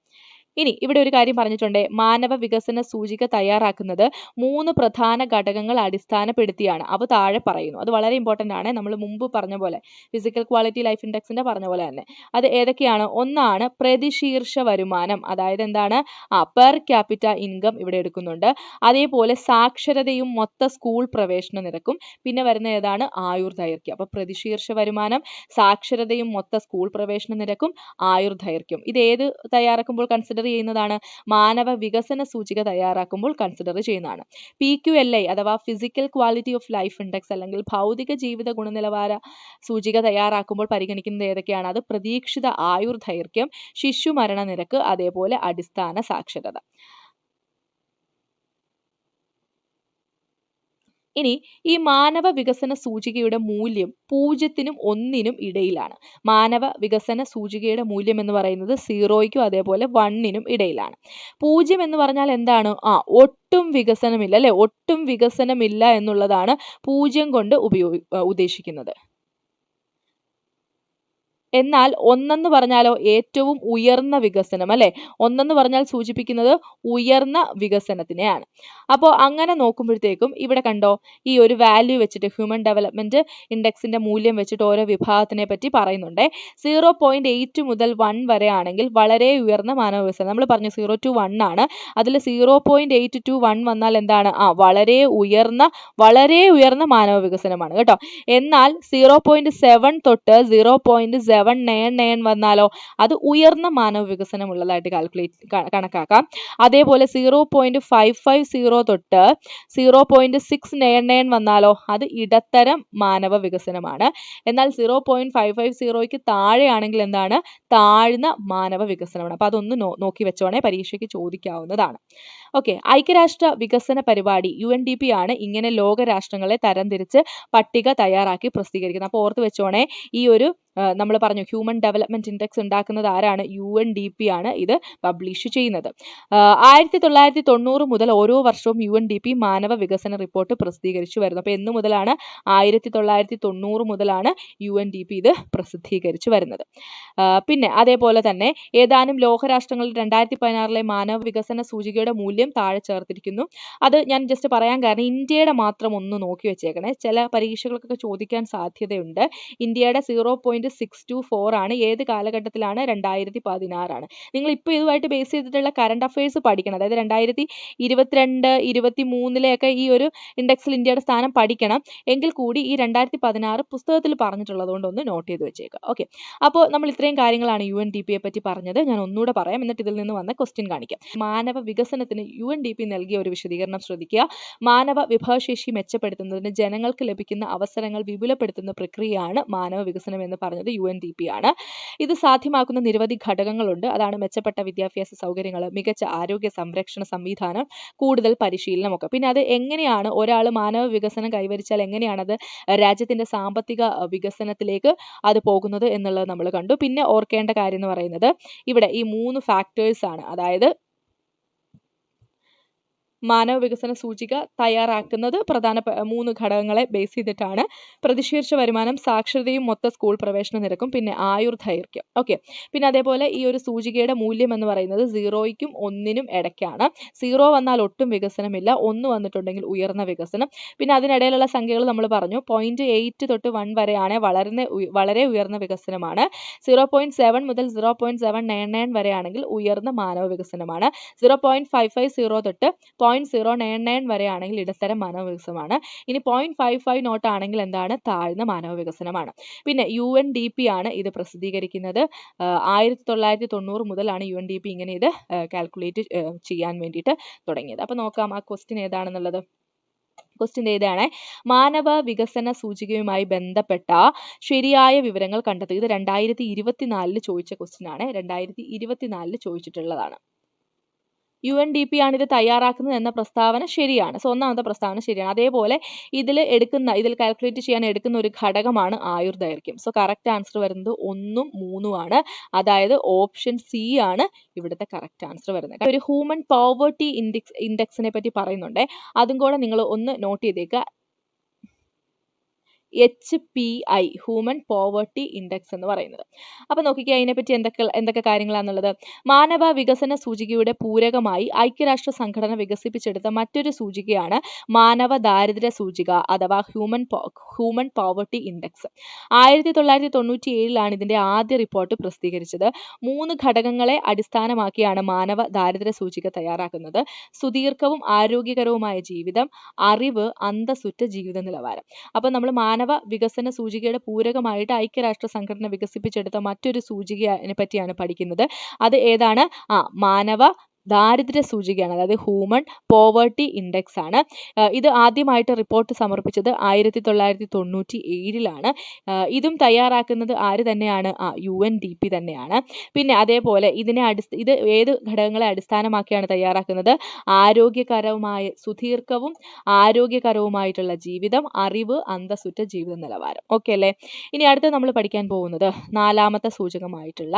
ഇനി ഇവിടെ ഒരു കാര്യം പറഞ്ഞിട്ടുണ്ട്, മാനവ വികസന സൂചിക തയ്യാറാക്കുന്നത് 3 പ്രധാന ഘടകങ്ങൾ അടിസ്ഥാനപ്പെടുത്തിയാണ്. അവ താഴെ പറയുന്നു. അത് വളരെ ഇമ്പോർട്ടന്റ് ആണ്. നമ്മൾ മുമ്പ് പറഞ്ഞ പോലെ ഫിസിക്കൽ ക്വാളിറ്റി ലൈഫ് ഇൻഡെക്സിന്റെ പറഞ്ഞ പോലെ തന്നെ. അത് ഏതൊക്കെയാണ്? ഒന്നാണ് പ്രതിശീർഷ വരുമാനം, അതായത് എന്താണ്? പെർ ക്യാപിറ്റ ഇൻകം ഇവിടെ എടുക്കുന്നുണ്ട്. അതേപോലെ സാക്ഷരതയും മൊത്ത സ്കൂൾ പ്രവേശന നിരക്കും. പിന്നെ വരുന്ന ഏതാണ്? ആയുർദൈർഘ്യം. അപ്പൊ പ്രതിശീർഷ വരുമാനം, സാക്ഷരതയും മൊത്ത സ്കൂൾ പ്രവേശന നിരക്കും, ആയുർദൈർഘ്യം. ഇത് ഏത് തയ്യാറാക്കുമ്പോൾ കൺസിഡർ ചെയ്യുന്നതാണ്? മാനവ വികസന സൂചിക തയ്യാറാക്കുമ്പോൾ കൺസിഡർ ചെയ്യുന്നതാണ്. PQLI അഥവാ physical quality of life index അല്ലെങ്കിൽ ഭൗതിക ജീവിത ഗുണനിലവാര സൂചിക തയ്യാറാക്കുമ്പോൾ പരിഗണിക്കുന്നത് ഏതൊക്കെയാണ്? അത് പ്രതീക്ഷിത ആയുർദൈർഘ്യം, ശിശു മരണ നിരക്ക്, അതേപോലെ അടിസ്ഥാന സാക്ഷരത. ഇനി ഈ മാനവ വികസന സൂചികയുടെ മൂല്യം 0-നും 1-നും ഇടയിലാണ്. മാനവ വികസന സൂചികയുടെ മൂല്യം എന്ന് പറയുന്നത് 0-ക്കും അതേപോലെ 1-നും ഇടയിലാണ്. 0 എന്ന് പറഞ്ഞാൽ എന്താണ്? ഒട്ടും വികസനമില്ല, അല്ലെ? ഒട്ടും വികസനമില്ല എന്നുള്ളതാണ് 0 കൊണ്ട് ഉദ്ദേശിക്കുന്നത്. എന്നാൽ 1 പറഞ്ഞാലോ ഏറ്റവും ഉയർന്ന വികസനം, അല്ലെ? 1 പറഞ്ഞാൽ സൂചിപ്പിക്കുന്നത് ഉയർന്ന വികസനത്തിനെയാണ്. അപ്പോൾ അങ്ങനെ നോക്കുമ്പോഴത്തേക്കും ഇവിടെ കണ്ടോ, ഈ ഒരു വാല്യൂ വെച്ചിട്ട് ഹ്യൂമൻ ഡെവലപ്മെന്റ് ഇൻഡെക്സിന്റെ മൂല്യം വെച്ചിട്ട് ഓരോ വിഭാഗത്തിനെ പറ്റി പറയുന്നുണ്ട്. 0.8 മുതൽ 1 വരെ ആണെങ്കിൽ വളരെ ഉയർന്ന മാനവ വികസനം. നമ്മൾ പറഞ്ഞു 0 to 1 ആണ്. അതിൽ 0.8 to 1 വന്നാൽ എന്താണ്? വളരെ ഉയർന്ന മാനവ വികസനമാണ് കേട്ടോ. എന്നാൽ 0.7 തൊട്ട് 0.799 വന്നാലോ അത് ഉയർന്ന മാനവ വികസനം ഉള്ളതായിട്ട് കണക്കാക്കാം. അതേപോലെ 0.550 തൊട്ട് 0.699 വന്നാലോ അത് ഇടത്തരം മാനവ വികസനമാണ്. എന്നാൽ 0.550ക്ക് താഴെയാണെങ്കിൽ എന്താണ്? താഴ്ന്ന മാനവ വികസനമാണ്. അപ്പൊ അതൊന്ന് നോക്കി വെച്ചോണേ, പരീക്ഷയ്ക്ക് ചോദിക്കാവുന്നതാണ്. ഓക്കെ, ഐക്യരാഷ്ട്ര വികസന പരിപാടി UNDP ആണ് ഇങ്ങനെ ലോകരാഷ്ട്രങ്ങളെ തരംതിരിച്ച് പട്ടിക തയ്യാറാക്കി പ്രസിദ്ധീകരിക്കുന്നത്. അപ്പോൾ ഓർത്ത് വെച്ചോണേ, ഈ ഒരു നമ്മൾ പറഞ്ഞു ഹ്യൂമൻ ഡെവലപ്മെന്റ് ഇൻഡെക്സ് ഉണ്ടാക്കുന്നത് ആരാണ്? UNDP ആണ് ഇത് പബ്ലിഷ് ചെയ്യുന്നത്. 1990 മുതൽ ഓരോ വർഷവും UNDP മാനവ വികസന റിപ്പോർട്ട് പ്രസിദ്ധീകരിച്ചു വരുന്നു. അപ്പോൾ എന്ന് മുതലാണ്? 1990 മുതലാണ് UNDP ഇത് പ്രസിദ്ധീകരിച്ചു വരുന്നത്. പിന്നെ അതേപോലെ തന്നെ ഏതാനും ലോകരാഷ്ട്രങ്ങളിൽ 2016 മാനവ വികസന സൂചികയുടെ മൂല്യം താഴെ ചേർത്തിരിക്കുന്നു. അത് ഞാൻ ജസ്റ്റ് പറയാൻ കാരണം ഇന്ത്യയുടെ മാത്രം ഒന്ന് നോക്കി വെച്ചേക്കണേ. ചില പരീക്ഷകൾക്കൊക്കെ ചോദിക്കാൻ സാധ്യതയുണ്ട്. ഇന്ത്യയുടെ 0.624 ആണ്. ഏത് കാലഘട്ടത്തിലാണ്? 2016 ആണ്. നിങ്ങൾ ഇപ്പോൾ ഇതുമായിട്ട് ബേസ് ചെയ്തിട്ടുള്ള കറണ്ട് അഫയേഴ്സ് പഠിക്കണം. അതായത് 2022, 2023 ഈ ഒരു ഇൻഡെക്സിൽ ഇന്ത്യയുടെ സ്ഥാനം പഠിക്കണം. എങ്കിൽ കൂടി ഈ 2016 പുസ്തകത്തിൽ പറഞ്ഞിട്ടുള്ളത് കൊണ്ട് ഒന്ന് നോട്ട് ചെയ്ത് വെച്ചേക്കുക. ഓക്കെ, അപ്പോൾ നമ്മൾ ഇത്രയും കാര്യങ്ങളാണ് UNDPയെ പറ്റി പറഞ്ഞത്. ഞാൻ ഒന്നുകൂടെ പറയാം, എന്നിട്ട് ഇതിൽ നിന്ന് വന്ന ക്വസ്റ്റ്യൻ കാണിക്കാം. മാനവ വികസനത്തിന് UNDP നൽകിയ ഒരു വിശദീകരണം ശ്രദ്ധിക്കുക. മാനവ വിഭവശേഷി മെച്ചപ്പെടുത്തുന്നതിന് ജനങ്ങൾക്ക് ലഭിക്കുന്ന അവസരങ്ങൾ വിപുലപ്പെടുത്തുന്ന പ്രക്രിയയാണ് മാനവ വികസനം എന്ന് പറഞ്ഞത് UNDP ആണ്. ഇത് സാധ്യമാക്കുന്ന നിരവധി ഘടകങ്ങളുണ്ട്. അതാണ് മെച്ചപ്പെട്ട വിദ്യാഭ്യാസ സൗകര്യങ്ങൾ, മികച്ച ആരോഗ്യ സംരക്ഷണ സംവിധാനം, കൂടുതൽ പരിശീലനമൊക്കെ. പിന്നെ അത് എങ്ങനെയാണ് ഒരാൾ മാനവ വികസനം കൈവരിച്ചാൽ എങ്ങനെയാണത് രാജ്യത്തിന്റെ സാമ്പത്തിക വികസനത്തിലേക്ക് അത് പോകുന്നത് എന്നുള്ളത് നമ്മൾ കണ്ടു. പിന്നെ ഓർക്കേണ്ട കാര്യം എന്ന് പറയുന്നത് ഇവിടെ ഈ 3 ഫാക്ടേഴ്സ് ആണ്. അതായത് മാനവ വികസന സൂചിക തയ്യാറാക്കുന്നത് പ്രധാന 3 ഘടകങ്ങളെ ബേസ് ചെയ്തിട്ടാണ്. പ്രതിശീർഷ വരുമാനം, സാക്ഷരതയും മൊത്ത സ്കൂൾ പ്രവേശന നിരക്കും, പിന്നെ ആയുർദൈർഘ്യം. ഓക്കെ, പിന്നെ അതേപോലെ ഈ ഒരു സൂചികയുടെ മൂല്യം എന്ന് പറയുന്നത് 0ക്കും 1നും ഇടയ്ക്കാണ്. 0 വന്നാൽ ഒട്ടും വികസനമില്ല, 1 വന്നിട്ടുണ്ടെങ്കിൽ ഉയർന്ന വികസനം. പിന്നെ അതിനിടയിലുള്ള സംഖ്യകൾ നമ്മൾ പറഞ്ഞു. 0.8 തൊട്ട് 1 വരെയാണ് വളരെ ഉയർന്ന വികസനമാണ്. 0.7 മുതൽ 0.799 വരെയാണെങ്കിൽ ഉയർന്ന മാനവ വികസനമാണ്. 0.550 തൊട്ട് 0.099 വരെയാണെങ്കിൽ ഇടത്തരം മാനവ വികസനമാണ്. ഇനി 0.55 നോട്ട് ആണെങ്കിൽ എന്താണ്? താഴ്ന്ന മാനവ വികസനമാണ്. പിന്നെ UNDP ആണ് ഇത് പ്രസിദ്ധീകരിക്കുന്നത്. 1990 മുതലാണ് UNDP ഇങ്ങനെ ഇത് കാൽക്കുലേറ്റ് ചെയ്യാൻ വേണ്ടിയിട്ട് തുടങ്ങിയത്. അപ്പോൾ നോക്കാം ആ ക്വസ്റ്റ്യൻ ഏതാണെന്നുള്ളത്. ക്വസ്റ്റ്യൻ ഏതാണ്? മാനവ വികസന സൂചികയുമായി ബന്ധപ്പെട്ട ശരിയായ വിവരങ്ങൾ കണ്ടെത്തുക. ഇത് 2024 ചോദിച്ച ക്വസ്റ്റ്യൻ ആണ്. 2024 ചോദിച്ചിട്ടുള്ളതാണ്. UNDP ആണ് ഇത് തയ്യാറാക്കുന്നത് എന്ന പ്രസ്താവന ശരിയാണ്. സോ ഒന്നാമത്തെ പ്രസ്താവന ശരിയാണ്. അതേപോലെ ഇതിൽ കാൽക്കുലേറ്റ് ചെയ്യാൻ എടുക്കുന്ന ഒരു ഘടകമാണ് ആയുർദൈർഘ്യം. സോ കറക്റ്റ് ആൻസർ വരുന്നത് 1ഉം 3ഉം ആണ്. അതായത് ഓപ്ഷൻ C ആണ് ഇവിടുത്തെ കറക്റ്റ് ആൻസർ വരുന്നത്. ഒരു ഹ്യൂമൻ പോവർട്ടി ഇൻഡെക്സിനെ പറ്റി പറയുന്നുണ്ട്. അതും കൂടെ നിങ്ങൾ ഒന്ന് നോട്ട് ചെയ്തേക്കുക. HPI ഹ്യൂമൻ പോവർട്ടി ഇൻഡെക്സ് എന്ന് പറയുന്നത്. അപ്പൊ നോക്കിക്കേ അതിനെപ്പറ്റി എന്തൊക്കെ കാര്യങ്ങളാണെന്നുള്ളത്. മാനവ വികസന സൂചികയുടെ പൂരകമായി ഐക്യരാഷ്ട്ര സംഘടന വികസിപ്പിച്ചെടുത്ത മറ്റൊരു സൂചികയാണ് മാനവ ദാരിദ്ര്യ സൂചിക അഥവാ ഹ്യൂമൻ പോവർട്ടി ഇൻഡെക്സ്. 1997 ഇതിന്റെ ആദ്യ റിപ്പോർട്ട് പ്രസിദ്ധീകരിച്ചത്. 3 ഘടകങ്ങളെ അടിസ്ഥാനമാക്കിയാണ് മാനവ ദാരിദ്ര്യ സൂചിക തയ്യാറാക്കുന്നത്. സുദീർഘവും ആരോഗ്യകരവുമായ ജീവിതം, അറിവ്, അന്തസ്സുറ്റ ജീവിത നിലവാരം. അപ്പൊ നമ്മൾ മാനവ വികസന സൂചികയുടെ പൂരകമായിട്ട് ഐക്യരാഷ്ട്ര സംഘടന വികസിപ്പിച്ചെടുത്ത മറ്റൊരു സൂചികയെ പറ്റിയാണ് പഠിക്കുന്നത്. അത് ഏതാണ്? മാനവ ദാരിദ്ര്യ സൂചികയാണ്. അതായത് ഹ്യൂമൻ പോവർട്ടി ഇൻഡെക്സ് ആണ്. ഇത് ആദ്യമായിട്ട് റിപ്പോർട്ട് സമർപ്പിച്ചത് 1997 ഇതും തയ്യാറാക്കുന്നത് ആര് തന്നെയാണ്? UNDP തന്നെയാണ്. പിന്നെ അതേപോലെ ഇത് ഏത് ഘടകങ്ങളെ അടിസ്ഥാനമാക്കിയാണ് തയ്യാറാക്കുന്നത്? സുദീർഘവും ആരോഗ്യകരവുമായിട്ടുള്ള ജീവിതം, അറിവ്, അന്തസ്സുറ്റ ജീവിത നിലവാരം. ഓക്കെ അല്ലേ? ഇനി അടുത്ത നമ്മൾ പഠിക്കാൻ പോകുന്നത് 4ാമത്തെ സൂചകമായിട്ടുള്ള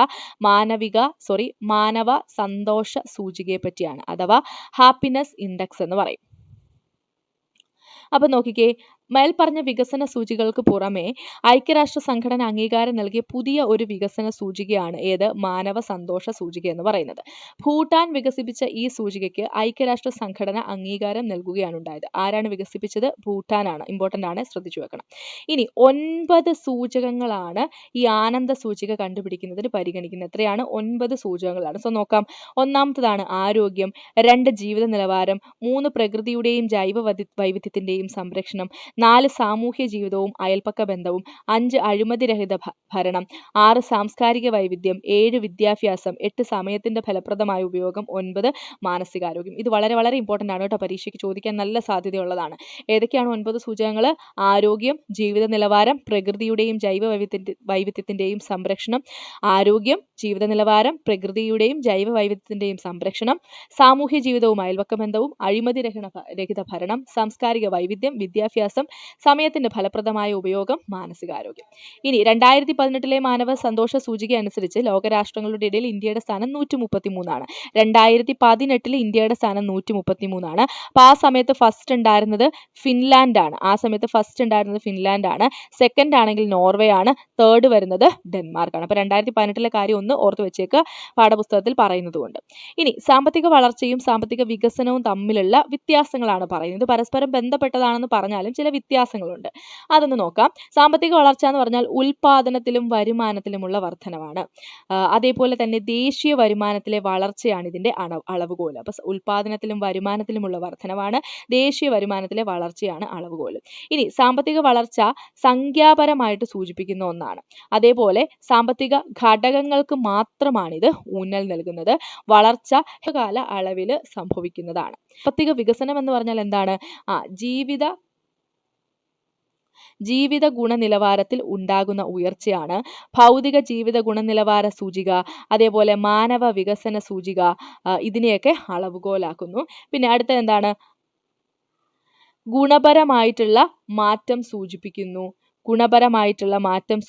മാനവ സന്തോഷ സൂചികയെ പറ്റിയാണ്. അഥവാ ഹാപ്പിനെസ് ഇൻഡെക്സ് എന്ന് പറയും. അപ്പൊ നോക്കിക്കേ, മേൽപ്പറഞ്ഞ വികസന സൂചികൾക്ക് പുറമെ ഐക്യരാഷ്ട്ര സംഘടന അംഗീകാരം നൽകിയ പുതിയ ഒരു വികസന സൂചികയാണ് ഏത്? മാനവ സന്തോഷ സൂചിക എന്ന് പറയുന്നത്. ഭൂട്ടാൻ വികസിപ്പിച്ച ഈ സൂചികയ്ക്ക് ഐക്യരാഷ്ട്ര സംഘടന അംഗീകാരം നൽകുകയാണ് ഉണ്ടായത്. ആരാണ് വികസിപ്പിച്ചത്? ഭൂട്ടാനാണ്. ഇമ്പോർട്ടന്റ് ആണ്, ശ്രദ്ധിച്ചു വെക്കണം. ഇനി 9 സൂചകങ്ങളാണ് ഈ ആനന്ദ സൂചിക കണ്ടുപിടിക്കുന്നതിന് പരിഗണിക്കുന്നത്. എത്രയാണ്? 9 സൂചകങ്ങളാണ്. സോ നോക്കാം. ഒന്നാമത്തതാണ് ആരോഗ്യം, 2 ജീവിത നിലവാരം, 3 പ്രകൃതിയുടെയും ജൈവ വൈവിധ്യത്തിന്റെയും സംരക്ഷണം, 4 സാമൂഹ്യ ജീവിതവും അയൽപക്ക ബന്ധവും, 5 അഴിമതിരഹിത ഭരണം, 6 സാംസ്കാരിക വൈവിധ്യം, 7 വിദ്യാഭ്യാസം, 8 സമയത്തിന്റെ ഫലപ്രദമായ ഉപയോഗം, 9 മാനസികാരോഗ്യം. ഇത് വളരെ വളരെ ഇമ്പോർട്ടന്റ് ആണ് കേട്ടോ. പരീക്ഷയ്ക്ക് ചോദിക്കാൻ നല്ല സാധ്യതയുള്ളതാണ്. ഏതൊക്കെയാണ് 9 സൂചകങ്ങൾ? ആരോഗ്യം, ജീവിത നിലവാരം, പ്രകൃതിയുടെയും ജൈവ വൈവിധ്യത്തിന്റെയും സംരക്ഷണം, ആരോഗ്യം, ജീവിത നിലവാരം, പ്രകൃതിയുടെയും ജൈവ വൈവിധ്യത്തിന്റെയും സംരക്ഷണം, സാമൂഹ്യ ജീവിതവും അയൽപക്ക ബന്ധവും, അഴിമതിരഹിത ഭരണം, സാംസ്കാരിക വൈവിധ്യം, വിദ്യാഭ്യാസം, സമയത്തിന്റെ ഫലപ്രദമായ ഉപയോഗം, മാനസികാരോഗ്യം. ഇനി 2018 മാനവ സന്തോഷ സൂചിക അനുസരിച്ച് ലോകരാഷ്ട്രങ്ങളുടെ ഇടയിൽ ഇന്ത്യയുടെ സ്ഥാനം 133 2018 ഇന്ത്യയുടെ സ്ഥാനം 133. അപ്പൊ ആ സമയത്ത് ഫസ്റ്റ് ഉണ്ടായിരുന്നത് ഫിൻലാൻഡ് ആണ്. സെക്കൻഡ് ആണെങ്കിൽ നോർവേ ആണ്. തേർഡ് വരുന്നത് ഡെൻമാർക്ക് ആണ്. അപ്പൊ 2018 കാര്യം ഒന്ന് ഓർത്ത് വെച്ചേക്ക്, പാഠപുസ്തകത്തിൽ പറയുന്നത് കൊണ്ട്. ഇനി സാമ്പത്തിക വളർച്ചയും സാമ്പത്തിക വികസനവും തമ്മിലുള്ള വ്യത്യാസങ്ങളാണ് പറയുന്നത്. പരസ്പരം ബന്ധപ്പെട്ടതാണെന്ന് പറഞ്ഞാലും ചില വ്യത്യാസങ്ങളുണ്ട്, അതൊന്ന് നോക്കാം. സാമ്പത്തിക വളർച്ച എന്ന് പറഞ്ഞാൽ ഉൽപാദനത്തിലും വരുമാനത്തിലുമുള്ള വർധനവാണ്. അതേപോലെ തന്നെ ദേശീയ വരുമാനത്തിലെ വളർച്ചയാണ് ഇതിന്റെ അളവുകോൽ. അപ്പൊ ഉൽപാദനത്തിലും വരുമാനത്തിലുമുള്ള വർധനവാണ്, ദേശീയ വരുമാനത്തിലെ വളർച്ചയാണ് അളവുകോൽ. ഇനി സാമ്പത്തിക വളർച്ച സംഖ്യാപരമായിട്ട് സൂചിപ്പിക്കുന്ന ഒന്നാണ്. അതേപോലെ സാമ്പത്തിക ഘടകങ്ങൾക്ക് മാത്രമാണ് ഇത് ഊന്നൽ നൽകുന്നത്. വളർച്ച കാല അളവിൽ സംഭവിക്കുന്നതാണ്. സാമ്പത്തിക വികസനം എന്ന് പറഞ്ഞാൽ എന്താണ്? ജീവിത ഗുണനിലവാരത്തിൽ ഉണ്ടാകുന്ന ഉയർച്ചയാണ്. ഭൗതിക ജീവിത ഗുണനിലവാര സൂചിക, അതേപോലെ മാനവ വികസന സൂചിക, ഇതിനെയൊക്കെ അളവുകോലാക്കുന്നു. പിന്നെ അടുത്ത എന്താണ്? ഗുണപരമായിട്ടുള്ള മാറ്റം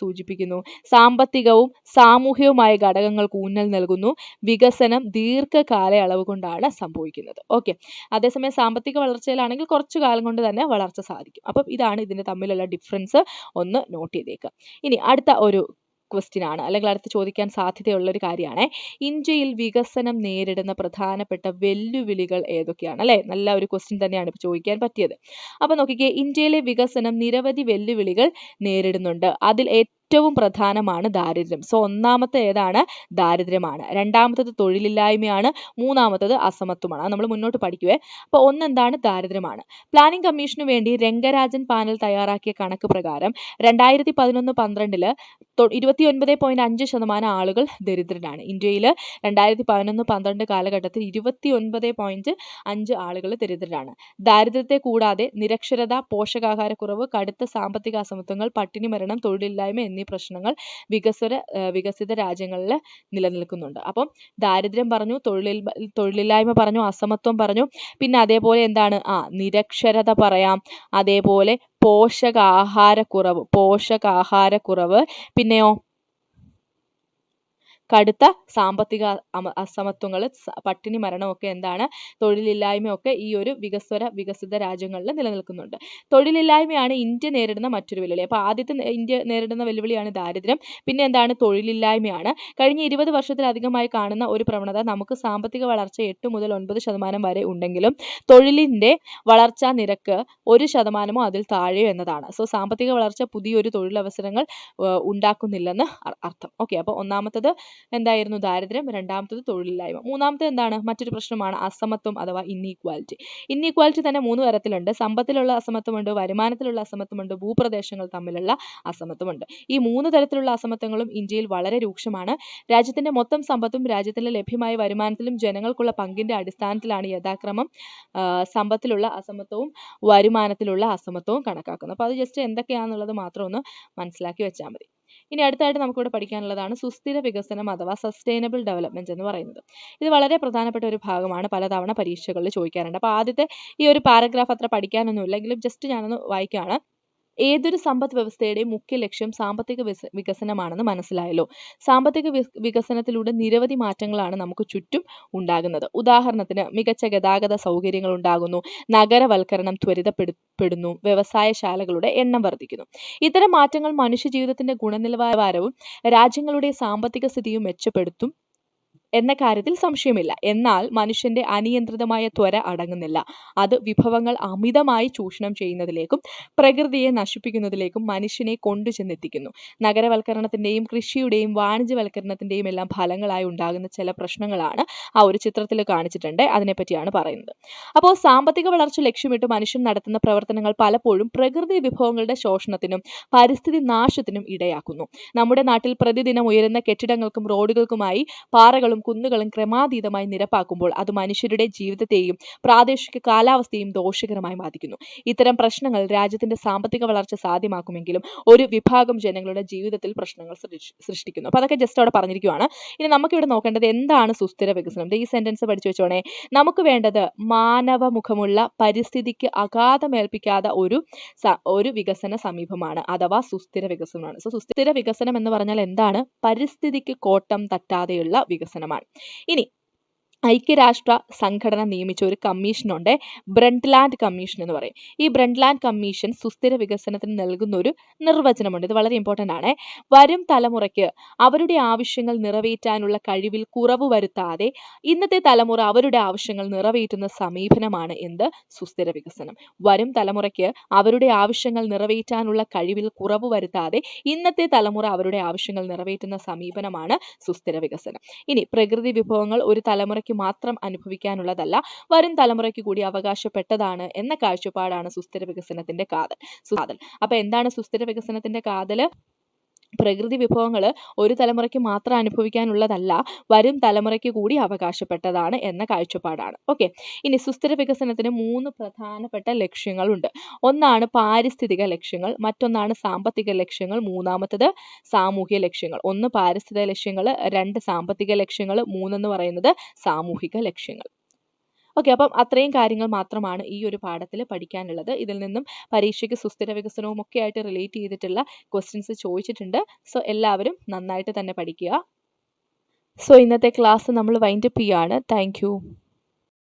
സൂചിപ്പിക്കുന്നു. സാമ്പത്തികവും സാമൂഹികവുമായ ഘടകങ്ങൾക്ക് ഊന്നൽ നൽകുന്നു. വികസനം ദീർഘകാലയളവ് കൊണ്ടാണ് സംഭവിക്കുന്നത്. ഓക്കെ. അതേസമയം സാമ്പത്തിക വളർച്ചയിലാണെങ്കിൽ കുറച്ചു കാലം കൊണ്ട് തന്നെ വളർച്ച സാധിക്കും. അപ്പം ഇതാണ് ഇതിന്റെ തമ്മിലുള്ള ഡിഫറൻസ്, ഒന്ന് നോട്ട് ചെയ്തേക്കുക. ഇനി അടുത്ത ഒരു ക്വസ്റ്റ്യൻ ആണ്, അല്ലെങ്കിൽ അടുത്ത് ചോദിക്കാൻ സാധ്യതയുള്ള ഒരു കാര്യമാണ്, ഇന്ത്യയിൽ വികസനം നേരിടുന്ന പ്രധാനപ്പെട്ട വെല്ലുവിളികൾ ഏതൊക്കെയാണ്? അല്ലെ, നല്ല ഒരു ക്വസ്റ്റ്യൻ തന്നെയാണ് ഇപ്പൊ ചോദിക്കാൻ പറ്റിയത്. അപ്പൊ നോക്കിക്കേ, ഇന്ത്യയിലെ വികസനം നിരവധി വെല്ലുവിളികൾ നേരിടുന്നുണ്ട്. അതിൽ ഏറ്റവും പ്രധാനമാണ് ദാരിദ്ര്യം. സോ ഒന്നാമത്തെ ഏതാണ്? ദാരിദ്ര്യമാണ്. രണ്ടാമത്തത് തൊഴിലില്ലായ്മയാണ്. മൂന്നാമത്തത് അസമത്വമാണ്. അത് നമ്മൾ മുന്നോട്ട് പഠിക്കുവേ. അപ്പൊ ഒന്നെന്താണ്? ദാരിദ്ര്യമാണ്. പ്ലാനിംഗ് കമ്മീഷന് വേണ്ടി രംഗരാജൻ പാനൽ തയ്യാറാക്കിയ കണക്ക് പ്രകാരം 2011-12 29.5% ആളുകൾ ദരിദ്രരാണ്. ഇന്ത്യയിൽ 2011-12 കാലഘട്ടത്തിൽ 29.5 ആളുകൾ ദരിദ്രരാണ്. ദാരിദ്ര്യത്തെ കൂടാതെ നിരക്ഷരത, പോഷകാഹാരക്കുറവ്, കടുത്ത സാമ്പത്തിക അസമത്വങ്ങൾ, പട്ടിണി മരണം, തൊഴിലില്ലായ്മ എന്നീ പ്രശ്നങ്ങൾ വികസിത രാജ്യങ്ങളിൽ നിലനിൽക്കുന്നുണ്ട്. അപ്പം ദാരിദ്ര്യം പറഞ്ഞു, തൊഴിലില്ലായ്മ പറഞ്ഞു, അസമത്വം പറഞ്ഞു, പിന്നെ അതേപോലെ എന്താണ്? നിരക്ഷരത പറയാം, അതേപോലെ പോഷകാഹാരക്കുറവ്, പിന്നെയോ കടുത്ത സാമ്പത്തിക അസമത്വങ്ങൾ, പട്ടിണി മരണമൊക്കെ എന്താണ്? തൊഴിലില്ലായ്മയൊക്കെ ഈ ഒരു വികസിത രാജ്യങ്ങളിൽ നിലനിൽക്കുന്നുണ്ട്. തൊഴിലില്ലായ്മയാണ് ഇന്ത്യ നേരിടുന്ന മറ്റൊരു വെല്ലുവിളി. അപ്പൊ ആദ്യത്തെ ഇന്ത്യ നേരിടുന്ന വെല്ലുവിളിയാണ് ദാരിദ്ര്യം. പിന്നെ എന്താണ്? തൊഴിലില്ലായ്മയാണ്. കഴിഞ്ഞ 20 വർഷത്തിലധികമായി കാണുന്ന ഒരു പ്രവണത, നമുക്ക് സാമ്പത്തിക വളർച്ച 8 മുതൽ 9% വരെ ഉണ്ടെങ്കിലും തൊഴിലിന്റെ വളർച്ചാ നിരക്ക് 1% അതിൽ താഴെയോ എന്നതാണ്. സോ സാമ്പത്തിക വളർച്ച പുതിയൊരു തൊഴിലവസരങ്ങൾ ഉണ്ടാക്കുന്നില്ലെന്ന് അർത്ഥം. ഓക്കെ. അപ്പൊ ഒന്നാമത്തത് എന്തായിരുന്നു? ദാരിദ്ര്യം. രണ്ടാമത്തത് തൊഴിലില്ലായ്മ. മൂന്നാമത്തെ എന്താണ്? മറ്റൊരു പ്രശ്നമാണ് അസമത്വം അഥവാ ഇന്നീക്വാലിറ്റി തന്നെ 3 തരത്തിലുണ്ട്. സമ്പത്തിലുള്ള അസമത്വമുണ്ട്, വരുമാനത്തിലുള്ള അസമത്വമുണ്ട്, ഭൂപ്രദേശങ്ങൾ തമ്മിലുള്ള അസമത്വമുണ്ട്. ഈ 3 തരത്തിലുള്ള അസമത്വങ്ങളും ഇന്ത്യയിൽ വളരെ രൂക്ഷമാണ്. രാജ്യത്തിന്റെ മൊത്തം സമ്പത്തും രാജ്യത്തിലെ ലഭ്യമായ വരുമാനത്തിലും ജനങ്ങൾക്കുള്ള പങ്കിന്റെ അടിസ്ഥാനത്തിലാണ് യഥാക്രമം സമ്പത്തിലുള്ള അസമത്വവും വരുമാനത്തിലുള്ള അസമത്വവും കണക്കാക്കുന്നത്. അപ്പൊ അത് ജസ്റ്റ് എന്തൊക്കെയാണെന്നുള്ളത് മാത്രം ഒന്ന് മനസ്സിലാക്കി വെച്ചാൽ മതി. ഇനി അടുത്തായിട്ട് നമുക്കിവിടെ പഠിക്കാനുള്ളതാണ് സുസ്ഥിര വികസനം അഥവാ സസ്റ്റൈനബിൾ ഡെവലപ്മെന്റ് എന്ന് പറയുന്നത്. ഇത് വളരെ പ്രധാനപ്പെട്ട ഒരു ഭാഗമാണ്, പലതവണ പരീക്ഷകളിൽ ചോദിക്കാറുണ്ട്. അപ്പൊ ആദ്യത്തെ ഈ ഒരു പാരഗ്രാഫ് അത്ര പഠിക്കാനൊന്നും ഇല്ലെങ്കിലും ജസ്റ്റ് ഞാനൊന്ന് വായിക്കുകയാണ്. ഏതൊരു സമ്പദ് വ്യവസ്ഥയുടെയും മുഖ്യ ലക്ഷ്യം സാമ്പത്തിക വികസനമാണെന്ന് മനസ്സിലായല്ലോ. സാമ്പത്തിക വികസനത്തിലൂടെ നിരവധി മാറ്റങ്ങളാണ് നമുക്ക് ചുറ്റും ഉണ്ടാകുന്നത്. ഉദാഹരണത്തിന് മികച്ച ഗതാഗത സൗകര്യങ്ങൾ ഉണ്ടാകുന്നു, നഗരവൽക്കരണം ത്വരിതപ്പെടുന്നു, വ്യവസായശാലകളുടെ എണ്ണം വർദ്ധിക്കുന്നു. ഇത്തരം മാറ്റങ്ങൾ മനുഷ്യജീവിതത്തിന്റെ ഗുണനിലവാരവും രാജ്യങ്ങളുടെ സാമ്പത്തിക സ്ഥിതിയും മെച്ചപ്പെടുത്തും എന്ന കാര്യത്തിൽ സംശയമില്ല. എന്നാൽ മനുഷ്യന്റെ അനിയന്ത്രിതമായ ത്വര അടങ്ങുന്നില്ല. അത് വിഭവങ്ങൾ അമിതമായി ചൂഷണം ചെയ്യുന്നതിലേക്കും പ്രകൃതിയെ നശിപ്പിക്കുന്നതിലേക്കും മനുഷ്യനെ കൊണ്ടുചെന്നെത്തിക്കുന്നു. നഗരവൽക്കരണത്തിന്റെയും കൃഷിയുടെയും വാണിജ്യവൽക്കരണത്തിന്റെയും എല്ലാം ഫലങ്ങളായി ഉണ്ടാകുന്ന ചില പ്രശ്നങ്ങളാണ് ആ ഒരു ചിത്രത്തിൽ കാണിച്ചിട്ടുണ്ട്. അതിനെപ്പറ്റിയാണ് പറയുന്നത്. അപ്പോൾ സാമ്പത്തിക വളർച്ച ലക്ഷ്യമിട്ട് മനുഷ്യൻ നടത്തുന്ന പ്രവർത്തനങ്ങൾ പലപ്പോഴും പ്രകൃതി വിഭവങ്ങളുടെ ശോഷണത്തിനും പരിസ്ഥിതി നാശത്തിനും ഇടയാക്കുന്നു. നമ്മുടെ നാട്ടിൽ പ്രതിദിനം ഉയരുന്ന കെട്ടിടങ്ങൾക്കും റോഡുകൾക്കുമായി പാറകളും മലകളും കുന്നുകളും ക്രമാതീതമായി നിരപ്പാക്കുമ്പോൾ അത് മനുഷ്യരുടെ ജീവിതത്തെയും പ്രാദേശിക കാലാവസ്ഥയും ദോഷകരമായി ബാധിക്കുന്നു. ഇത്തരം പ്രശ്നങ്ങൾ രാജ്യത്തിന്റെ സാമ്പത്തിക വളർച്ച സാധ്യമാക്കുമെങ്കിലും ഒരു വിഭാഗം ജനങ്ങളുടെ ജീവിതത്തിൽ പ്രശ്നങ്ങൾ സൃഷ്ടിക്കുന്നു. അപ്പൊ അതൊക്കെ ജസ്റ്റ് അവിടെ പറഞ്ഞിരിക്കുകയാണ്. ഇനി നമുക്കിവിടെ നോക്കേണ്ടത് എന്താണ് സുസ്ഥിര വികസനം. ഈ സെന്റൻസ് പഠിച്ചു വെച്ചോണേ. നമുക്ക് വേണ്ടത് മാനവമുഖമുള്ള പരിസ്ഥിതിക്ക് ആഘാതമേൽപ്പിക്കാത്ത ഒരു വികസന സമീപമാണ്, അഥവാ സുസ്ഥിര വികസനമാണ്. സോ സുസ്ഥിര വികസനം എന്ന് പറഞ്ഞാൽ എന്താണ്? പരിസ്ഥിതിക്ക് കോട്ടം തട്ടാതെയുള്ള വികസനമാണ്. ഇനി ഐക്യരാഷ്ട്ര സംഘടന നിയമിച്ച ഒരു കമ്മീഷനുണ്ട്, ബ്രണ്ട്ലാൻഡ് കമ്മീഷൻ എന്ന് പറയും. ഈ ബ്രണ്ട്ലാൻഡ് കമ്മീഷൻ സുസ്ഥിര വികസനത്തിന് നൽകുന്ന ഒരു നിർവചനമുണ്ട്. ഇത് വളരെ ഇമ്പോർട്ടന്റ് ആണ്. വരും തലമുറയ്ക്ക് അവരുടെ ആവശ്യങ്ങൾ നിറവേറ്റാനുള്ള കഴിവിൽ കുറവ് വരുത്താതെ ഇന്നത്തെ തലമുറ അവരുടെ ആവശ്യങ്ങൾ നിറവേറ്റുന്ന സമീപനമാണ് എന്ത്? സുസ്ഥിര വികസനം. വരും തലമുറയ്ക്ക് അവരുടെ ആവശ്യങ്ങൾ നിറവേറ്റാനുള്ള കഴിവിൽ കുറവ് വരുത്താതെ ഇന്നത്തെ തലമുറ അവരുടെ ആവശ്യങ്ങൾ നിറവേറ്റുന്ന സമീപനമാണ് സുസ്ഥിര വികസനം. ഇനി പ്രകൃതി വിഭവങ്ങൾ ഒരു തലമുറയ്ക്ക് മാത്രം അനുഭവിക്കാനുള്ളതല്ല, വരും തലമുറയ്ക്ക് കൂടി അവകാശപ്പെട്ടതാണ് എന്ന കാഴ്ചപ്പാടാണ് സുസ്ഥിര വികസനത്തിന്റെ കാതൽ. അപ്പൊ എന്താണ് സുസ്ഥിര വികസനത്തിന്റെ കാതൽ? പ്രകൃതി വിഭവങ്ങൾ ഒരു തലമുറയ്ക്ക് മാത്രം അനുഭവിക്കാനുള്ളതല്ല, വരും തലമുറയ്ക്ക് കൂടി അവകാശപ്പെട്ടതാണ് എന്ന കാഴ്ചപ്പാടാണ്. ഓക്കെ. ഇനി സുസ്ഥിര വികസനത്തിന് 3 പ്രധാനപ്പെട്ട ലക്ഷ്യങ്ങളുണ്ട്. ഒന്നാണ് പാരിസ്ഥിതിക ലക്ഷ്യങ്ങൾ, മറ്റൊന്നാണ് സാമ്പത്തിക ലക്ഷ്യങ്ങൾ, മൂന്നാമത്തത് സാമൂഹ്യ ലക്ഷ്യങ്ങൾ. 1 പാരിസ്ഥിതിക ലക്ഷ്യങ്ങൾ, 2 സാമ്പത്തിക ലക്ഷ്യങ്ങൾ, 3 എന്ന് പറയുന്നത് സാമൂഹിക ലക്ഷ്യങ്ങൾ. ഓക്കെ. അപ്പം അത്രയും കാര്യങ്ങൾ മാത്രമാണ് ഈ ഒരു പാഠത്തിൽ പഠിക്കാനുള്ളത്. ഇതിൽ നിന്നും പരീക്ഷയ്ക്ക് സുസ്ഥിര വികസനവും ഒക്കെ ആയിട്ട് റിലേറ്റ് ചെയ്തിട്ടുള്ള ക്വസ്റ്റ്യൻസ് ചോദിച്ചിട്ടുണ്ട്. സോ എല്ലാവരും നന്നായിട്ട് തന്നെ പഠിക്കുക. സോ ഇന്നത്തെ ക്ലാസ് നമ്മൾ വൈൻഡപ്പ് ചെയ്യാണ്. Thank you.